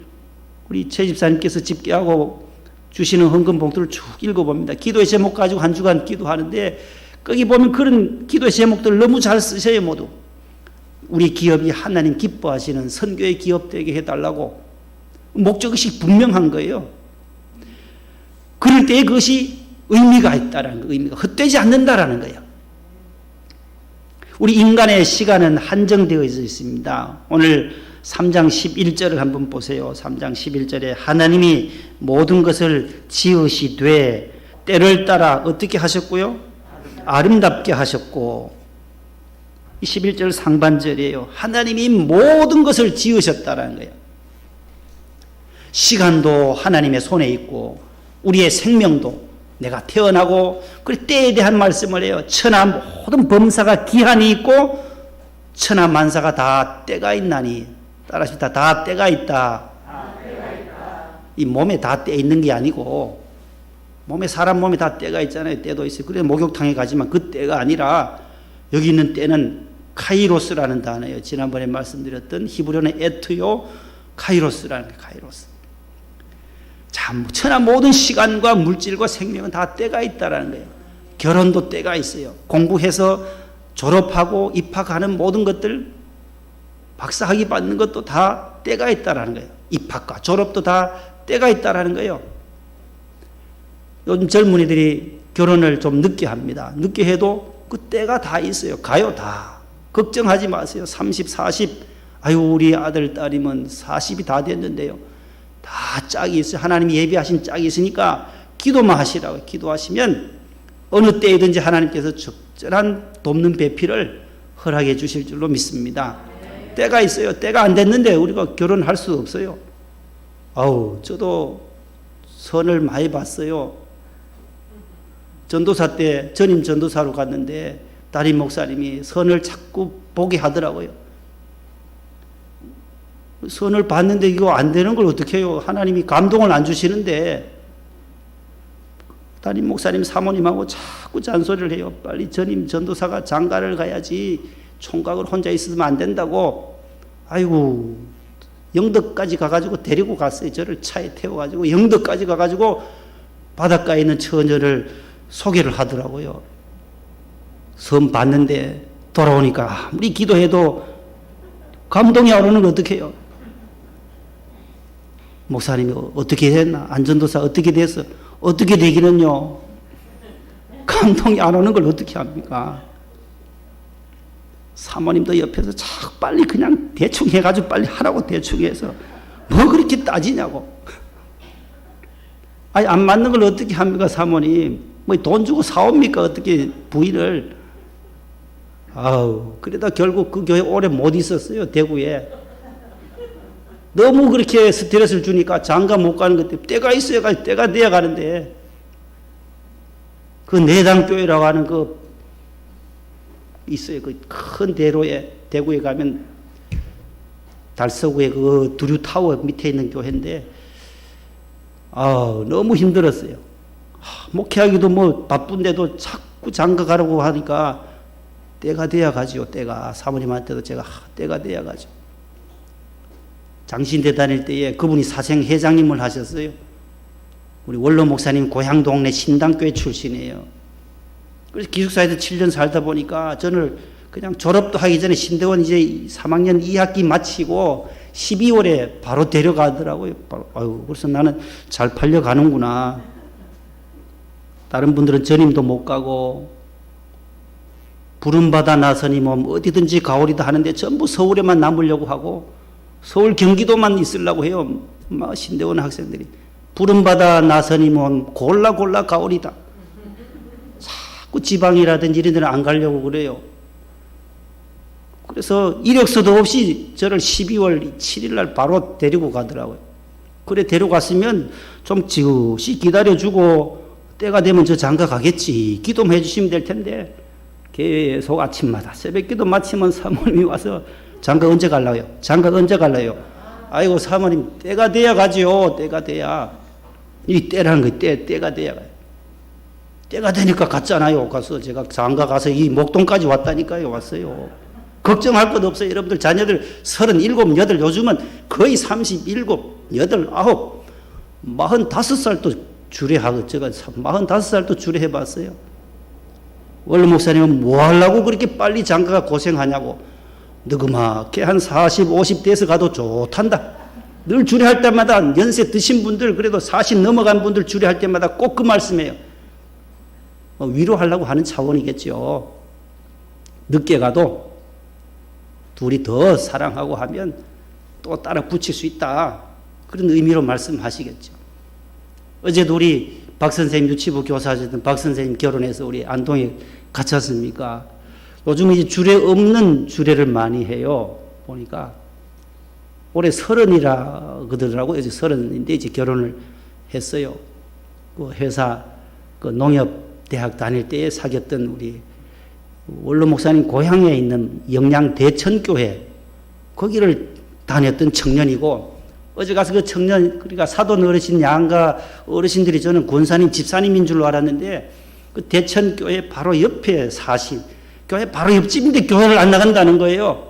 우리 최 집사님께서 집계하고 주시는 헌금 봉투를 쭉 읽어봅니다. 기도의 제목 가지고 한 주간 기도하는데 거기 보면 그런 기도의 제목들 너무 잘 쓰셔요. 모두 우리 기업이 하나님 기뻐하시는 선교의 기업 되게 해달라고 목적의식 분명한 거예요. 그럴 때 그것이 의미가 있다라는 거, 의미가 헛되지 않는다라는 거예요. 우리 인간의 시간은 한정되어 있습니다. 오늘 3장 11절을 한번 보세요. 3장 11절에 하나님이 모든 것을 지으시되 때를 따라 어떻게 하셨고요? 아름답게 하셨고, 이 11절 상반절이에요. 하나님이 모든 것을 지으셨다라는 거예요. 시간도 하나님의 손에 있고 우리의 생명도 내가 태어나고 그 때에 대한 말씀을 해요. 천하 모든 범사가 기한이 있고 천하 만사가 다 때가 있나니 따라합시다. 다 때가 있다. 이 몸에 다 때 있는 게 아니고 몸에 사람 몸에 다 때가 있잖아요. 때도 있어요. 그래 목욕탕에 가지만 그 때가 아니라 여기 있는 때는 카이로스라는 단어예요. 지난번에 말씀드렸던 히브리어는 에트요 카이로스라는 거예요. 카이로스. 참 천하 모든 시간과 물질과 생명은 다 때가 있다라는 거예요. 결혼도 때가 있어요. 공부해서 졸업하고 입학하는 모든 것들 박사학위 받는 것도 다 때가 있다라는 거예요. 입학과 졸업도 다 때가 있다라는 거예요. 요즘 젊은이들이 결혼을 좀 늦게 합니다. 늦게 해도 그 때가 다 있어요. 가요 다. 걱정하지 마세요. 30, 40 아유 우리 아들 딸이면 40이 다 됐는데요. 다 짝이 있어요. 하나님이 예비하신 짝이 있으니까 기도만 하시라고. 기도하시면 어느 때이든지 하나님께서 적절한 돕는 배필을 허락해 주실 줄로 믿습니다. 때가 있어요. 때가 안 됐는데 우리가 결혼할 수 없어요. 아우 저도 선을 많이 봤어요. 전도사 때 전임 전도사로 갔는데 담임 목사님이 선을 자꾸 보게 하더라고요. 선을 봤는데 이거 안 되는 걸 어떻게 해요? 하나님이 감동을 안 주시는데 담임 목사님 사모님하고 자꾸 잔소리를 해요. 빨리 전임 전도사가 장가를 가야지 총각을 혼자 있으면 안 된다고. 아이고 영덕까지 가가지고 데리고 갔어요. 저를 차에 태워가지고 영덕까지 가가지고 바닷가에 있는 처녀를 소개를 하더라고요. 선 봤는데 돌아오니까 아무리 기도해도 감동이 안 오는 거 어떻게 해요? 목사님이 어떻게 됐나? 안전도사 어떻게 됐어? 어떻게 되기는요? 감동이 안 오는 걸 어떻게 합니까? 사모님도 옆에서 자꾸 빨리 그냥 대충 해가지고 빨리 하라고 대충 해서 뭐 그렇게 따지냐고. 아니 안 맞는 걸 어떻게 합니까 사모님? 뭐 돈 주고 사옵니까 어떻게 부인을? 아우 그러다 결국 그 교회 오래 못 있었어요. 대구에. 너무 그렇게 스트레스를 주니까 장가 못 가는 것 때문에 때가 있어야 때가 돼야 가는데 그 내당교회라고 하는 그 있어요. 그 큰 대로에 대구에 가면 달서구에 그 두류타워 밑에 있는 교회인데 너무 힘들었어요. 목회하기도 뭐 바쁜데도 자꾸 장가 가라고 하니까 때가 돼야 가지요. 때가. 사모님한테도 제가 때가 돼야 가죠. 장신대 다닐 때에 그분이 사생 회장님을 하셨어요. 우리 원로 목사님 고향 동네 신당교회 출신이에요. 그래서 기숙사에서 7년 살다 보니까 저는 그냥 졸업도 하기 전에 신대원 이제 3학년 2학기 마치고 12월에 바로 데려가더라고요. 아유, 그래서 나는 잘 팔려가는구나. 다른 분들은 전임도 못 가고 부름받아 나서니 뭐 어디든지 가오리다 하는데 전부 서울에만 남으려고 하고 서울 경기도만 있으려고 해요. 막 신대원 학생들이 부름받아 나서니 뭐 골라 가오리다. 자꾸 지방이라든지 이런 데는 안 가려고 그래요. 그래서 이력서도 없이 저를 12월 7일 날 바로 데리고 가더라고요. 그래 데려갔으면 좀 지그시 기다려주고 때가 되면 저 장가 가겠지. 기도만 해주시면 될 텐데 계속 아침마다 새벽기도 마치면 사모님이 와서 장가 언제 갈라요? 장가 언제 갈라요? 아이고 사모님 때가 돼야 가지요. 때가 돼야. 이 때라는 거 때가 돼야 가요. 때가 되니까 갔잖아요. 가서 제가 장가 가서 이 목동까지 왔다니까요. 왔어요. 걱정할 것 없어요. 여러분들 자녀들 37, 8 요즘은 거의 37, 8, 9 45살도 주례하고 제가 45살도 주례해봤어요. 원로 목사님은 뭐 하려고 그렇게 빨리 장가가 고생하냐고. 느그맣게 한 40, 50대에서 가도 좋단다. 늘 주례할 때마다 연세 드신 분들 그래도 40 넘어간 분들 주례할 때마다 꼭 그 말씀이에요. 위로하려고 하는 차원이겠죠. 늦게 가도 둘이 더 사랑하고 하면 또 따라 붙일 수 있다. 그런 의미로 말씀하시겠죠. 어제도 우리 박 선생님 유치부 교사하셨던 박 선생님 결혼해서 우리 안동에 같이 왔습니까? 요즘 이제 주례 없는 주례를 많이 해요. 보니까 올해 30이라 그러더라고요. 이제 30인데 이제 결혼을 했어요. 그 회사 그 농협대학 다닐 때에 사귀었던 우리 원로 목사님 고향에 있는 영양 대천교회 거기를 다녔던 청년이고 어제 가서 그 청년 그러니까 사돈 어르신 양가 어르신들이 저는 권사님 집사님인 줄로 알았는데 그 대천교회 바로 옆에 사신 교회 바로 옆집인데 교회를 안 나간다는 거예요.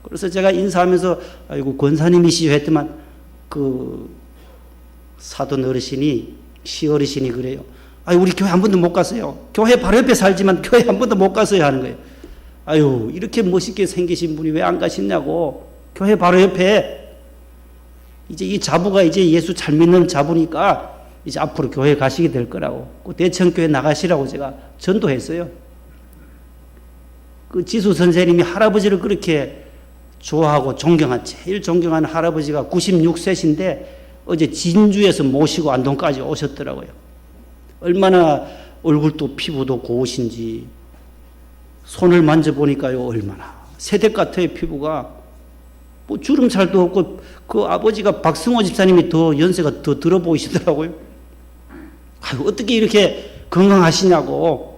그래서 제가 인사하면서 아이고 권사님이시죠 했더만 그 사돈 어르신이 시어르신이 그래요. 아유 우리 교회 한 번도 못 갔어요. 교회 바로 옆에 살지만 교회 한 번도 못 갔어요 하는 거예요. 아유 이렇게 멋있게 생기신 분이 왜 안 가시냐고. 교회 바로 옆에 이제 이 자부가 이제 예수 잘 믿는 자부니까 이제 앞으로 교회 가시게 될 거라고. 그 대천교회 나가시라고 제가 전도했어요. 그 지수 선생님이 할아버지를 그렇게 좋아하고 제일 존경하는 할아버지가 96세신데 어제 진주에서 모시고 안동까지 오셨더라고요. 얼마나 얼굴도 피부도 고우신지 손을 만져보니까요 얼마나 새댁 같아요. 피부가 뭐 주름살도 없고 그 아버지가 박승호 집사님이 더 연세가 더 들어 보이시더라고요. 아유, 어떻게 이렇게 건강하시냐고.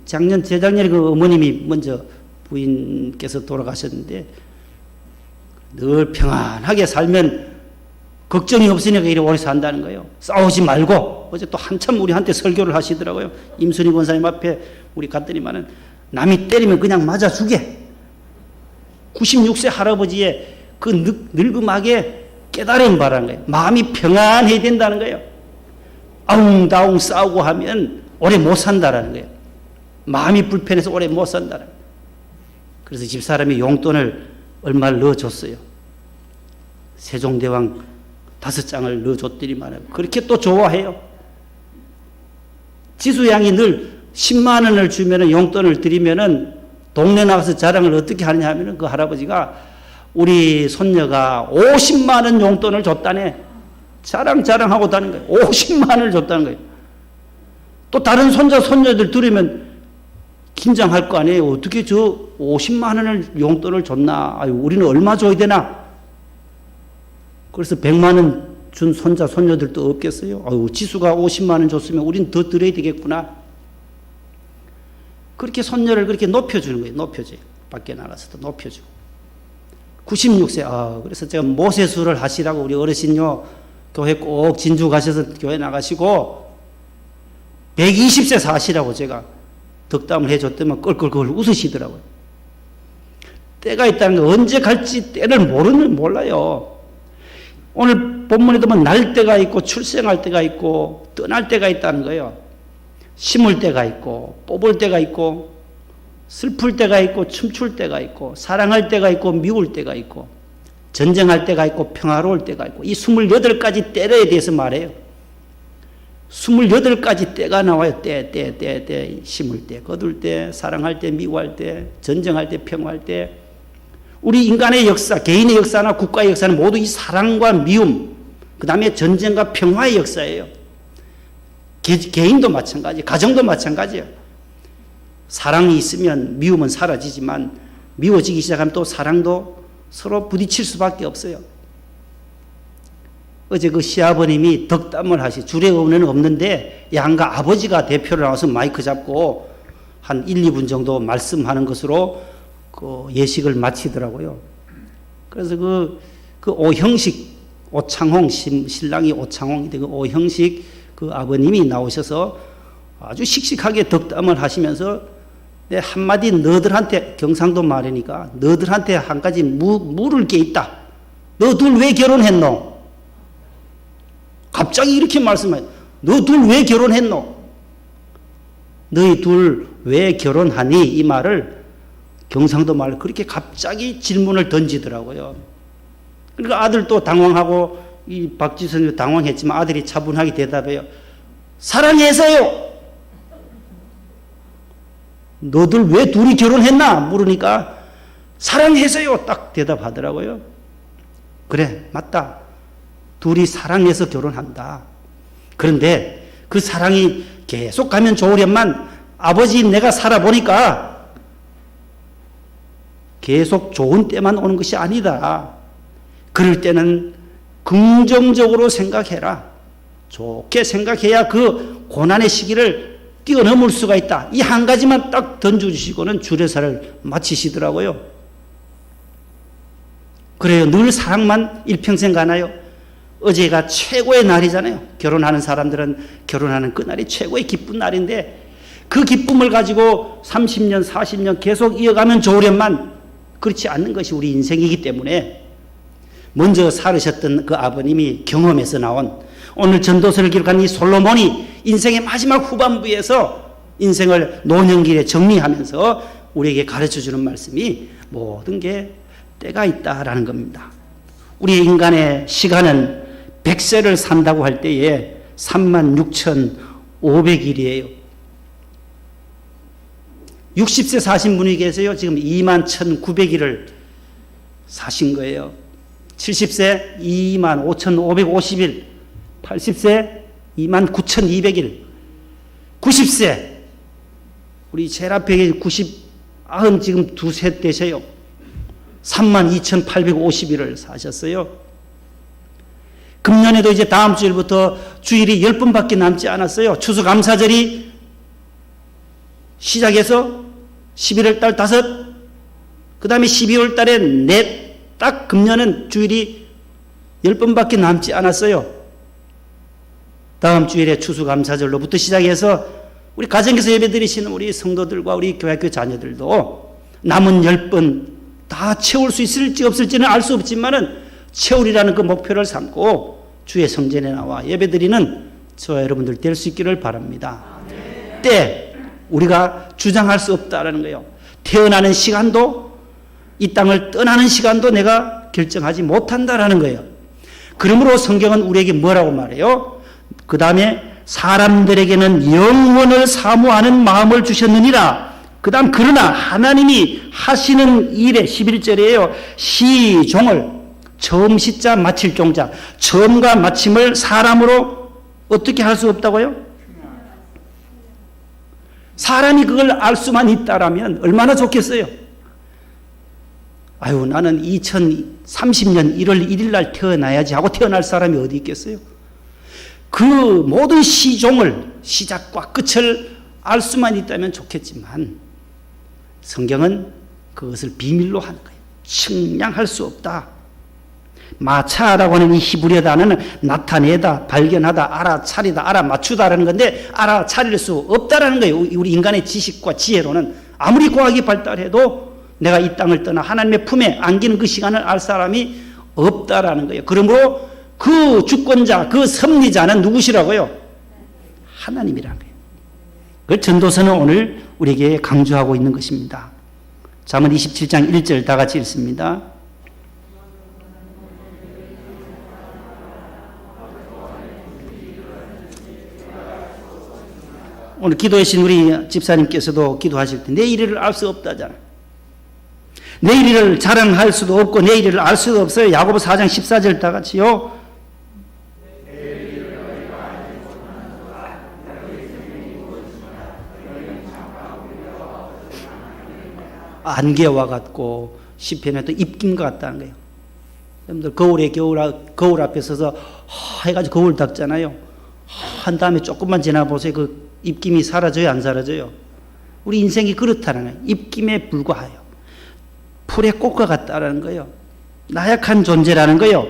재작년에 그 어머님이 먼저 부인께서 돌아가셨는데 늘 평안하게 살면 걱정이 없으니까 이렇게 오래 산다는 거예요. 싸우지 말고. 어제 또 한참 우리한테 설교를 하시더라고요. 임순희 권사님 앞에 우리 갔더니만은 남이 때리면 그냥 맞아주게. 96세 할아버지의 그 늙음하게 깨달음 바라는 거예요. 마음이 평안해야 된다는 거예요. 아웅다웅 싸우고 하면 오래 못 산다라는 거예요. 마음이 불편해서 오래 못 산다라는 거예요. 그래서 집사람이 용돈을 얼마를 넣어줬어요. 세종대왕 5장을 넣어줬더니만 그렇게 또 좋아해요. 지수양이 늘 10만 원을 주면 용돈을 드리면은 동네 나가서 자랑을 어떻게 하느냐 하면은 그 할아버지가 우리 손녀가 50만 원 용돈을 줬다네. 자랑하고 다는 거예요. 50만 원을 줬다는 거예요. 또 다른 손녀들 들으면 긴장할 거 아니에요. 어떻게 저 50만 원을 용돈을 줬나? 아유, 우리는 얼마 줘야 되나? 그래서 100만 원 준 손녀들도 없겠어요. 아유, 지수가 50만 원 줬으면 우린 더 드려야 되겠구나. 그렇게 손녀를 그렇게 높여주는 거예요. 높여줘요. 밖에 나가서도 높여주고. 96세. 그래서 제가 모세수를 하시라고 우리 어르신요. 교회 꼭 진주 가셔서 교회 나가시고 120세 사시라고 제가 덕담을 해줬더니 껄껄껄 웃으시더라고요. 때가 있다는 거 언제 갈지 때를 몰라요. 오늘 본문에도 보면 날 때가 있고 출생할 때가 있고 떠날 때가 있다는 거예요. 심을 때가 있고 뽑을 때가 있고 슬플 때가 있고 춤출 때가 있고 사랑할 때가 있고 미울 때가 있고 전쟁할 때가 있고 평화로울 때가 있고 이 28가지 때에 대해서 말해요. 28가지 때가 나와요. 때. 심을 때, 거둘 때, 사랑할 때, 미워할 때, 전쟁할 때, 평화할 때. 우리 인간의 역사, 개인의 역사나 국가의 역사는 모두 이 사랑과 미움, 그 다음에 전쟁과 평화의 역사예요. 개인도 마찬가지, 가정도 마찬가지예요. 사랑이 있으면 미움은 사라지지만 미워지기 시작하면 또 사랑도 서로 부딪힐 수밖에 없어요. 어제 그 시아버님이 덕담을 주례 의원은 없는데 양가 아버지가 대표로 나와서 마이크 잡고 한 1, 2분 정도 말씀하는 것으로 그 예식을 마치더라고요. 그래서 그 오형식, 오창홍, 신랑이 오창홍인데 그 오형식 그 아버님이 나오셔서 아주 씩씩하게 덕담을 하시면서 내 한마디 너들한테, 경상도 말이니까 너들한테 한 가지 물을 게 있다. 너 둘 왜 결혼했노? 갑자기 이렇게 말씀해요. 너 둘 왜 결혼했노? 너희 둘 왜 결혼하니? 이 말을 경상도 말로 그렇게 갑자기 질문을 던지더라고요. 그러니까 아들도 당황하고 이 박지선도 당황했지만 아들이 차분하게 대답해요. 사랑해서요. 너들 왜 둘이 결혼했나? 물으니까 사랑해서요. 딱 대답하더라고요. 그래, 맞다. 둘이 사랑해서 결혼한다. 그런데 그 사랑이 계속 가면 좋으련만 아버지 내가 살아보니까 계속 좋은 때만 오는 것이 아니다. 그럴 때는 긍정적으로 생각해라. 좋게 생각해야 그 고난의 시기를 뛰어넘을 수가 있다. 이 한 가지만 딱 던져주시고는 주례사를 마치시더라고요. 그래요. 늘 사랑만 일평생 가나요? 어제가 최고의 날이잖아요. 결혼하는 사람들은 결혼하는 그날이 최고의 기쁜 날인데 그 기쁨을 가지고 30년, 40년 계속 이어가면 좋으련만 그렇지 않는 것이 우리 인생이기 때문에 먼저 살으셨던 그 아버님이 경험에서 나온 오늘 전도서를 기록한 이 솔로몬이 인생의 마지막 후반부에서 인생을 노년길에 정리하면서 우리에게 가르쳐주는 말씀이 모든 게 때가 있다라는 겁니다. 우리 인간의 시간은 100세를 산다고 할 때에 36,500일이에요. 60세 사신 분이 계세요. 지금 21,900일을 사신 거예요. 70세 25,550일, 80세 29,200일, 90세 우리 제일 앞에 계신 90 지금 두세 되세요. 32,850일을 사셨어요. 금년에도 이제 다음 주일부터 주일이 10번밖에 남지 않았어요. 추수감사절이 시작해서 11월 달 5, 그 다음에 12월 달에 넷, 딱 금년은 주일이 10번밖에 남지 않았어요. 다음 주일에 추수감사절로부터 시작해서 우리 가정에서 예배드리시는 우리 성도들과 우리 교회학교 자녀들도 남은 10번 다 채울 수 있을지 없을지는 알 수 없지만은 채우리라는 그 목표를 삼고 주의 성전에 나와 예배드리는 저와 여러분들 될 수 있기를 바랍니다. 때 우리가 주장할 수 없다라는 거예요. 태어나는 시간도 이 땅을 떠나는 시간도 내가 결정하지 못한다라는 거예요. 그러므로 성경은 우리에게 뭐라고 말해요? 그 다음에 사람들에게는 영원을 사모하는 마음을 주셨느니라. 그 다음 그러나 하나님이 하시는 일에 11절이에요. 시종을 처음 시자 마칠 종자 처음과 마침을 사람으로 어떻게 할 수 없다고요? 사람이 그걸 알 수만 있다라면 얼마나 좋겠어요. 아유 나는 2030년 1월 1일 날 태어나야지 하고 태어날 사람이 어디 있겠어요? 그 모든 시종을 시작과 끝을 알 수만 있다면 좋겠지만 성경은 그것을 비밀로 하는 거예요. 측량할 수 없다. 마차라고 하는 이 히브리어 단어는 나타내다, 발견하다, 알아차리다, 알아맞추다라는 건데 알아차릴 수 없다라는 거예요. 우리 인간의 지식과 지혜로는 아무리 과학이 발달해도 내가 이 땅을 떠나 하나님의 품에 안기는 그 시간을 알 사람이 없다라는 거예요. 그러므로 그 주권자, 그 섭리자는 누구시라고요? 하나님이라는 거예요. 그 전도서는 오늘 우리에게 강조하고 있는 것입니다. 잠언 27장 1절 다 같이 읽습니다. 오늘 기도하신 우리 집사님께서도 기도하실 때 내일을 알 수 없다잖아. 내일을 자랑할 수도 없고 내일을 알 수도 없어요. 야고보 4장 14절 다 같이요. 안개와 같고 시편에 또 입김과 같다는 거예요. 여러분들 거울에 거울 앞에 서서 해가지고 거울 닦잖아요. 한 다음에 조금만 지나보세요. 그 입김이 사라져요, 안 사라져요? 우리 인생이 그렇다는 거예요. 입김에 불과해요. 풀의 꽃과 같다라는 거예요. 나약한 존재라는 거예요.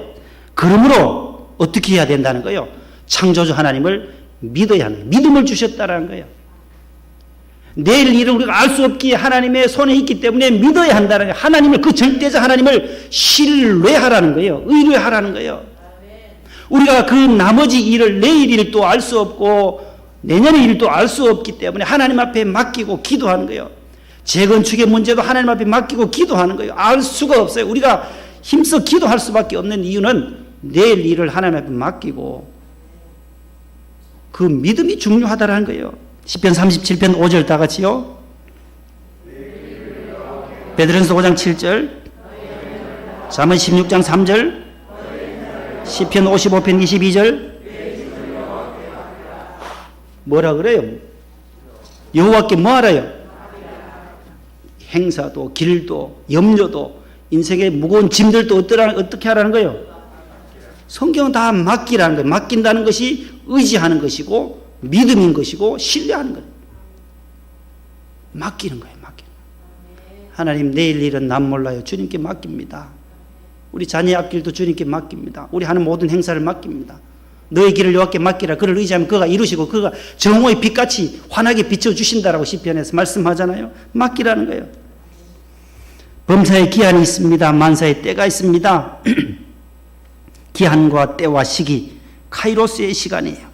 그러므로 어떻게 해야 된다는 거예요? 창조주 하나님을 믿어야 하는 거예요. 믿음을 주셨다라는 거예요. 내일 일을 우리가 알 수 없기에 하나님의 손에 있기 때문에 믿어야 한다는 거예요. 하나님을, 그 절대자 하나님을 신뢰하라는 거예요. 의뢰하라는 거예요. 우리가 그 나머지 일을 내일 일도 알 수 없고 내년의 일도 알 수 없기 때문에 하나님 앞에 맡기고 기도하는 거예요. 재건축의 문제도 하나님 앞에 맡기고 기도하는 거예요. 알 수가 없어요. 우리가 힘써 기도할 수밖에 없는 이유는 내일 일을 하나님 앞에 맡기고 그 믿음이 중요하다는 거예요. 시편 37편 5절 다 같이요. 베드로전서 5장 7절, 잠언 16장 3절, 시편 55편 22절. 뭐라 그래요? 여호와께 뭐 알아요? 행사도, 길도, 염려도, 인생의 무거운 짐들도 어떻게 하라는 거예요? 성경은 다 맡기라는 거예요. 맡긴다는 것이 의지하는 것이고 믿음인 것이고 신뢰하는 거예요. 맡기는 거예요. 맡기는 거예요. 하나님 내일 일은 난 몰라요. 주님께 맡깁니다. 우리 자녀의 앞길도 주님께 맡깁니다. 우리 하는 모든 행사를 맡깁니다. 너의 길을 여호와께 맡기라. 그를 의지하면 그가 이루시고 그가 정오의 빛같이 환하게 비춰주신다라고 시편에서 말씀하잖아요. 맡기라는 거예요. 범사에 기한이 있습니다. 만사에 때가 있습니다. 기한과 때와 시기, 카이로스의 시간이에요.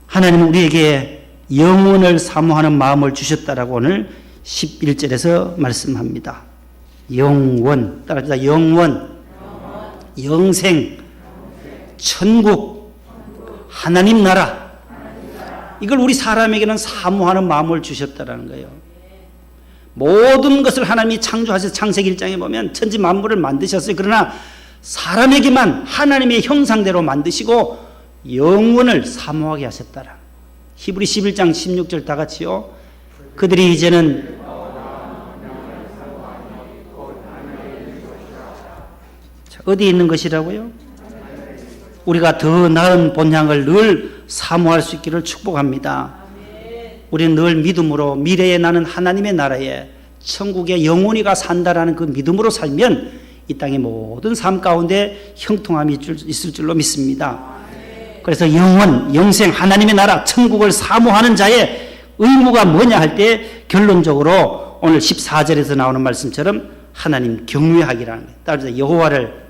하나님은 우리에게 영원을 사모하는 마음을 주셨다라고 오늘 11절에서 말씀합니다. 영원, 따라합니다. 영원, 영생, 천국, 하나님 나라. 이걸 우리 사람에게는 사모하는 마음을 주셨다라는 거예요. 모든 것을 하나님이 창조하셔서 창세기 1장에 보면 천지 만물을 만드셨어요. 그러나 사람에게만 하나님의 형상대로 만드시고 영원을 사모하게 하셨다라. 히브리 11장 16절 다 같이요. 그들이 이제는 어디 있는 것이라고요? 우리가 더 나은 본향을 늘 사모할 수 있기를 축복합니다. 우리는 늘 믿음으로 미래에 나는 하나님의 나라에 천국에 영원히가 산다라는 그 믿음으로 살면 이 땅의 모든 삶 가운데 형통함이 있을 줄로 믿습니다. 그래서 영원, 영생, 하나님의 나라, 천국을 사모하는 자의 의무가 뭐냐 할 때 결론적으로 오늘 14절에서 나오는 말씀처럼 하나님 경외하기라는 거예요. 따라서 여호와를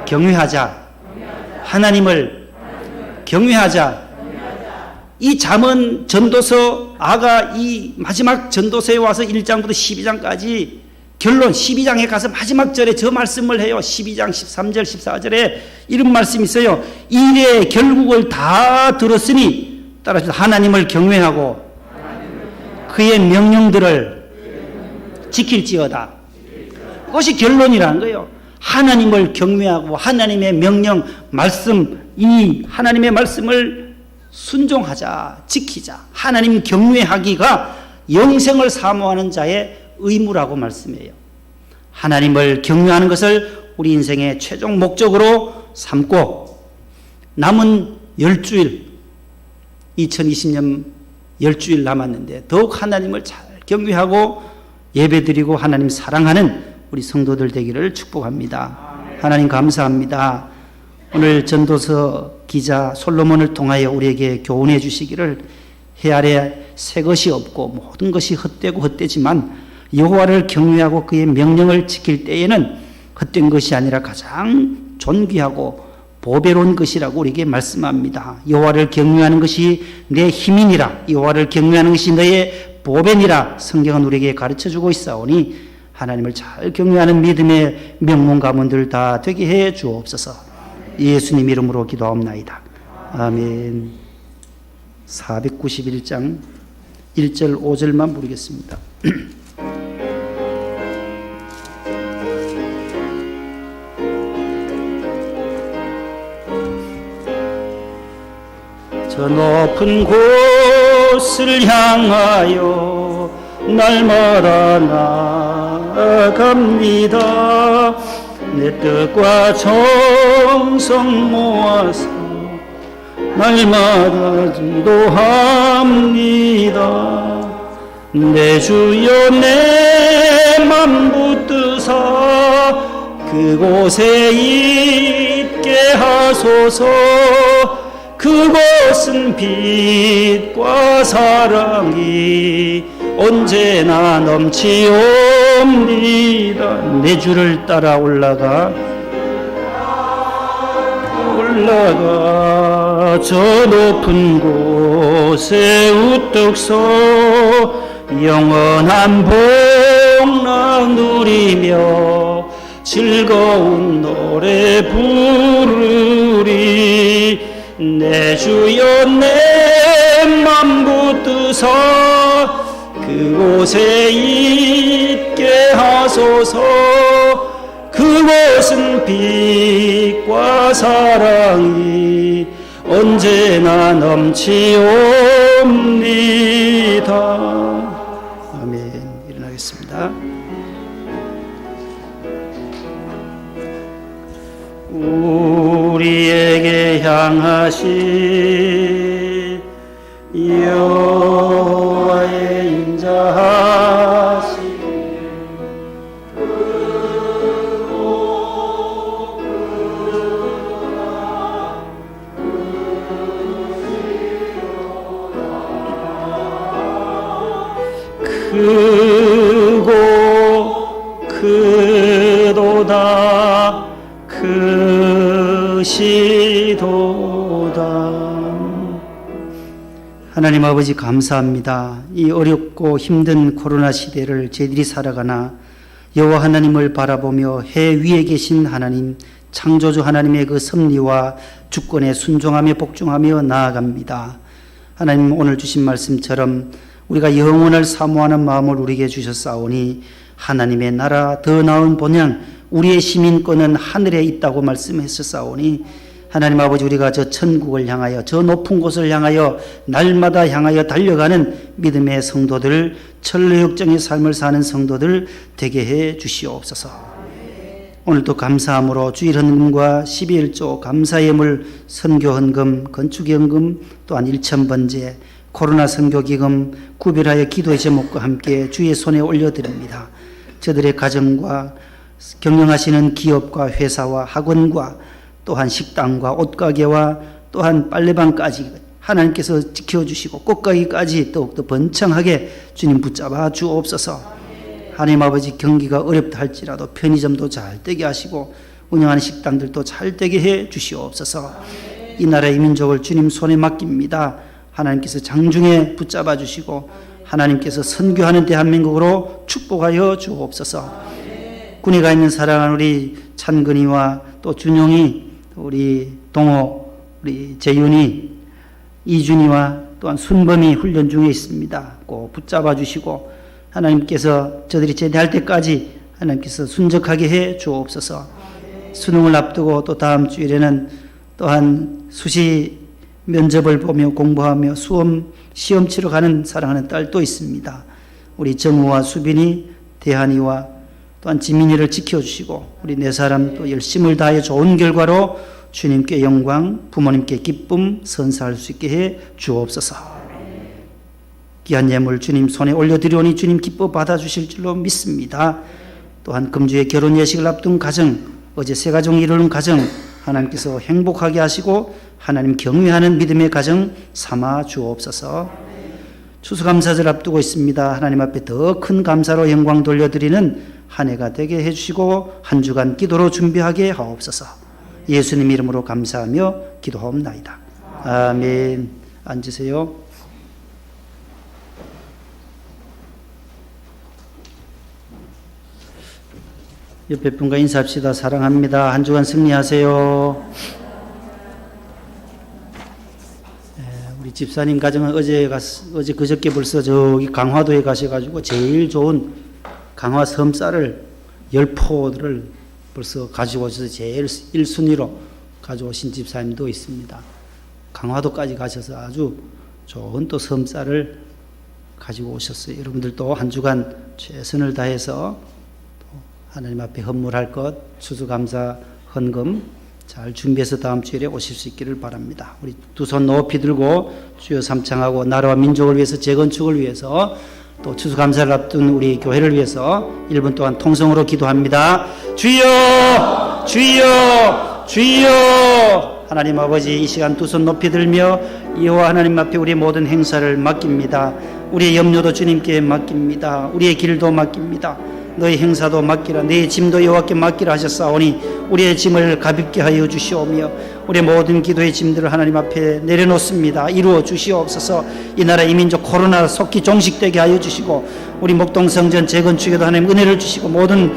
경외하자. 하나님을 경외하자. 이 잠언 전도서 아가 이 마지막 전도서에 와서 1장부터 12장까지 결론 12장에 가서 마지막 절에 저 말씀을 해요. 12장 13절 14절에 이런 말씀이 있어요. 일의 결국을 다 들었으니 따라서 하나님을 경외하고 그의 명령들을 지킬지어다. 그것이 결론이라는 거예요. 하나님을 경외하고 하나님의 명령 말씀, 이 하나님의 말씀을 순종하자, 지키자. 하나님 경외하기가 영생을 사모하는 자의 의무라고 말씀해요. 하나님을 경외하는 것을 우리 인생의 최종 목적으로 삼고 남은 10주일, 2020년 10주일 남았는데 더욱 하나님을 잘 경외하고 예배드리고 하나님 사랑하는 우리 성도들 되기를 축복합니다. 하나님 감사합니다. 오늘 전도서 기자 솔로몬을 통하여 우리에게 교훈해 주시기를 해 아래 새 것이 없고 모든 것이 헛되고 헛되지만 여호와를 경외하고 그의 명령을 지킬 때에는 헛된 것이 아니라 가장 존귀하고 보배로운 것이라고 우리에게 말씀합니다. 여호와를 경외하는 것이 내 힘이니라, 여호와를 경외하는 것이 너의 보배니라 성경은 우리에게 가르쳐주고 있사오니 하나님을 잘 경외하는 믿음의 명문 가문들 다 되게 해 주옵소서. 예수님 이름으로 기도하옵나이다. 아멘. 491장 1절 5절만 부르겠습니다. 저 높은 곳을 향하여 날마다 나아갑니다. 내 뜻과 정성 모아서 날마다 기도합니다. 내 주여 내 맘 붙드사 그곳에 있게 하소서. 그곳은 빛과 사랑이 언제나 넘치옵니다. 내 주를 따라 올라가 저 높은 곳에 우뚝 서 영원한 복락 누리며 즐거운 노래 부르리. 내 주여 내 맘 붙드사 그곳에 있게 하소서. 그곳은 빛과 사랑이 언제나 넘치옵니다. 아멘. 일어나겠습니다. 우리에게 향하신 여호와의 인자하신 크고 크도다 크시도다. 하나님 아버지 감사합니다. 이 어렵고 힘든 코로나 시대를 저희들이 살아가나 여호와 하나님을 바라보며 해 위에 계신 하나님, 창조주 하나님의 그 섭리와 주권에 순종하며 복종하며 나아갑니다. 하나님 오늘 주신 말씀처럼 우리가 영원을 사모하는 마음을 우리에게 주셨사오니 하나님의 나라 더 나은 본향 우리의 시민권은 하늘에 있다고 말씀했었사오니 하나님 아버지 우리가 저 천국을 향하여 저 높은 곳을 향하여 날마다 향하여 달려가는 믿음의 성도들, 천리역정의 삶을 사는 성도들 되게 해 주시옵소서. 오늘도 감사함으로 주일헌금과 12일조 감사예물 선교헌금, 건축연금 또한 1,000번제 코로나 선교기금 구별하여 기도의 제목과 함께 주의 손에 올려드립니다. 저들의 가정과 경영하시는 기업과 회사와 학원과 또한 식당과 옷가게와 또한 빨래방까지 하나님께서 지켜주시고 꽃가게까지 더욱더 번창하게 주님 붙잡아 주옵소서. 하나님 아버지 경기가 어렵다 할지라도 편의점도 잘 되게 하시고 운영하는 식당들도 잘 되게 해 주시옵소서. 이 나라 이 민족을 주님 손에 맡깁니다. 하나님께서 장중에 붙잡아 주시고 하나님께서 선교하는 대한민국으로 축복하여 주옵소서. 군에 가 있는 사랑하는 우리 찬근이와 또 준용이, 우리 동호, 우리 재윤이, 이준이와 또한 순범이 훈련 중에 있습니다. 꼭 붙잡아 주시고 하나님께서 저들이 제대할 때까지 하나님께서 순적하게 해 주옵소서. 수능을 앞두고 또 다음 주일에는 또한 수시 면접을 보며 공부하며 시험 치러 가는 사랑하는 딸도 있습니다. 우리 정우와 수빈이, 대한이와 또한 지민이를 지켜주시고 우리 네 사람 또 열심을 다해 좋은 결과로 주님께 영광, 부모님께 기쁨, 선사할 수 있게 해 주옵소서. 귀한 예물 주님 손에 올려드리오니 주님 기뻐 받아주실 줄로 믿습니다. 또한 금주의 결혼 예식을 앞둔 가정, 어제 세 가정 이루는 가정 하나님께서 행복하게 하시고 하나님 경외하는 믿음의 가정 삼아 주옵소서. 추수감사절 앞두고 있습니다. 하나님 앞에 더 큰 감사로 영광 돌려드리는 한 해가 되게 해주시고 한 주간 기도로 준비하게 하옵소서. 예수님 이름으로 감사하며 기도하옵나이다. 아멘. 앉으세요. 옆에 분과 인사합시다. 사랑합니다. 한 주간 승리하세요. 우리 집사님 가정은 어제 그저께 벌써 저기 강화도에 가셔가지고 제일 좋은 강화 섬쌀을 10포들을 벌써 가지고 오셔서 제일 1순위로 가져오신 집사님도 있습니다. 강화도까지 가셔서 아주 좋은 또 섬쌀을 가지고 오셨어요. 여러분들도 한 주간 최선을 다해서 하나님 앞에 헌물할 것, 추수감사 헌금 잘 준비해서 다음 주일에 오실 수 있기를 바랍니다. 우리 두 손 높이 들고 주여 삼창하고 나라와 민족을 위해서 재건축을 위해서 또 추수감사를 앞둔 우리 교회를 위해서 1분 동안 통성으로 기도합니다. 주여! 주여! 주여! 하나님 아버지, 이 시간 두 손 높이 들며 여호와 하나님 앞에 우리의 모든 행사를 맡깁니다. 우리의 염려도 주님께 맡깁니다. 우리의 길도 맡깁니다. 너의 행사도 맡기라. 너의 짐도 여호와께 맡기라 하셨사오니 우리의 짐을 가볍게 하여 주시오며 우리의 모든 기도의 짐들을 하나님 앞에 내려놓습니다. 이루어 주시옵소서. 이 나라 이 민족 코로나 속히 종식되게 하여 주시고 우리 목동성전 재건축에도 하나님 은혜를 주시고 모든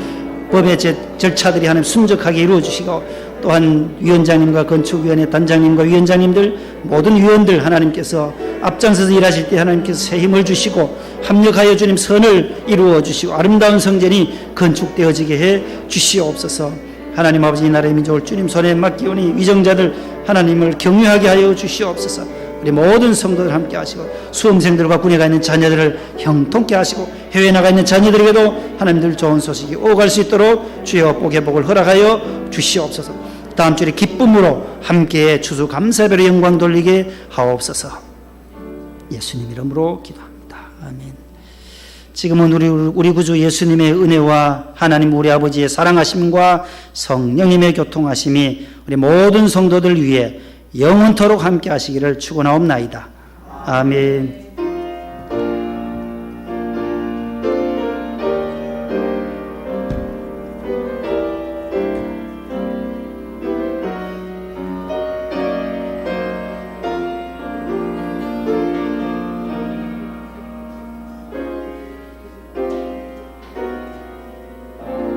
법의 절차들이 하나님 순적하게 이루어 주시고 또한 위원장님과 건축위원회 단장님과 위원장님들 모든 위원들 하나님께서 앞장서서 일하실 때 하나님께서 새 힘을 주시고 합력하여 주님 선을 이루어 주시고 아름다운 성전이 건축되어지게 해 주시옵소서. 하나님 아버지, 이 나라의 민족을 주님 손에 맡기오니 위정자들 하나님을 경외하게 하여 주시옵소서. 우리 모든 성도들 함께 하시고 수험생들과 군에 가 있는 자녀들을 형통케 하시고 해외에 나가 있는 자녀들에게도 하나님들 좋은 소식이 오갈 수 있도록 주여 복의 복을 허락하여 주시옵소서. 다음 주에 기쁨으로 함께 추수감사배로 영광 돌리게 하옵소서. 예수님 이름으로 기도합니다. 아멘. 지금은 우리 구주 예수님의 은혜와 하나님 우리 아버지의 사랑하심과 성령님의 교통하심이 우리 모든 성도들 위해 영원토록 함께 하시기를 축원하옵나이다. 아멘.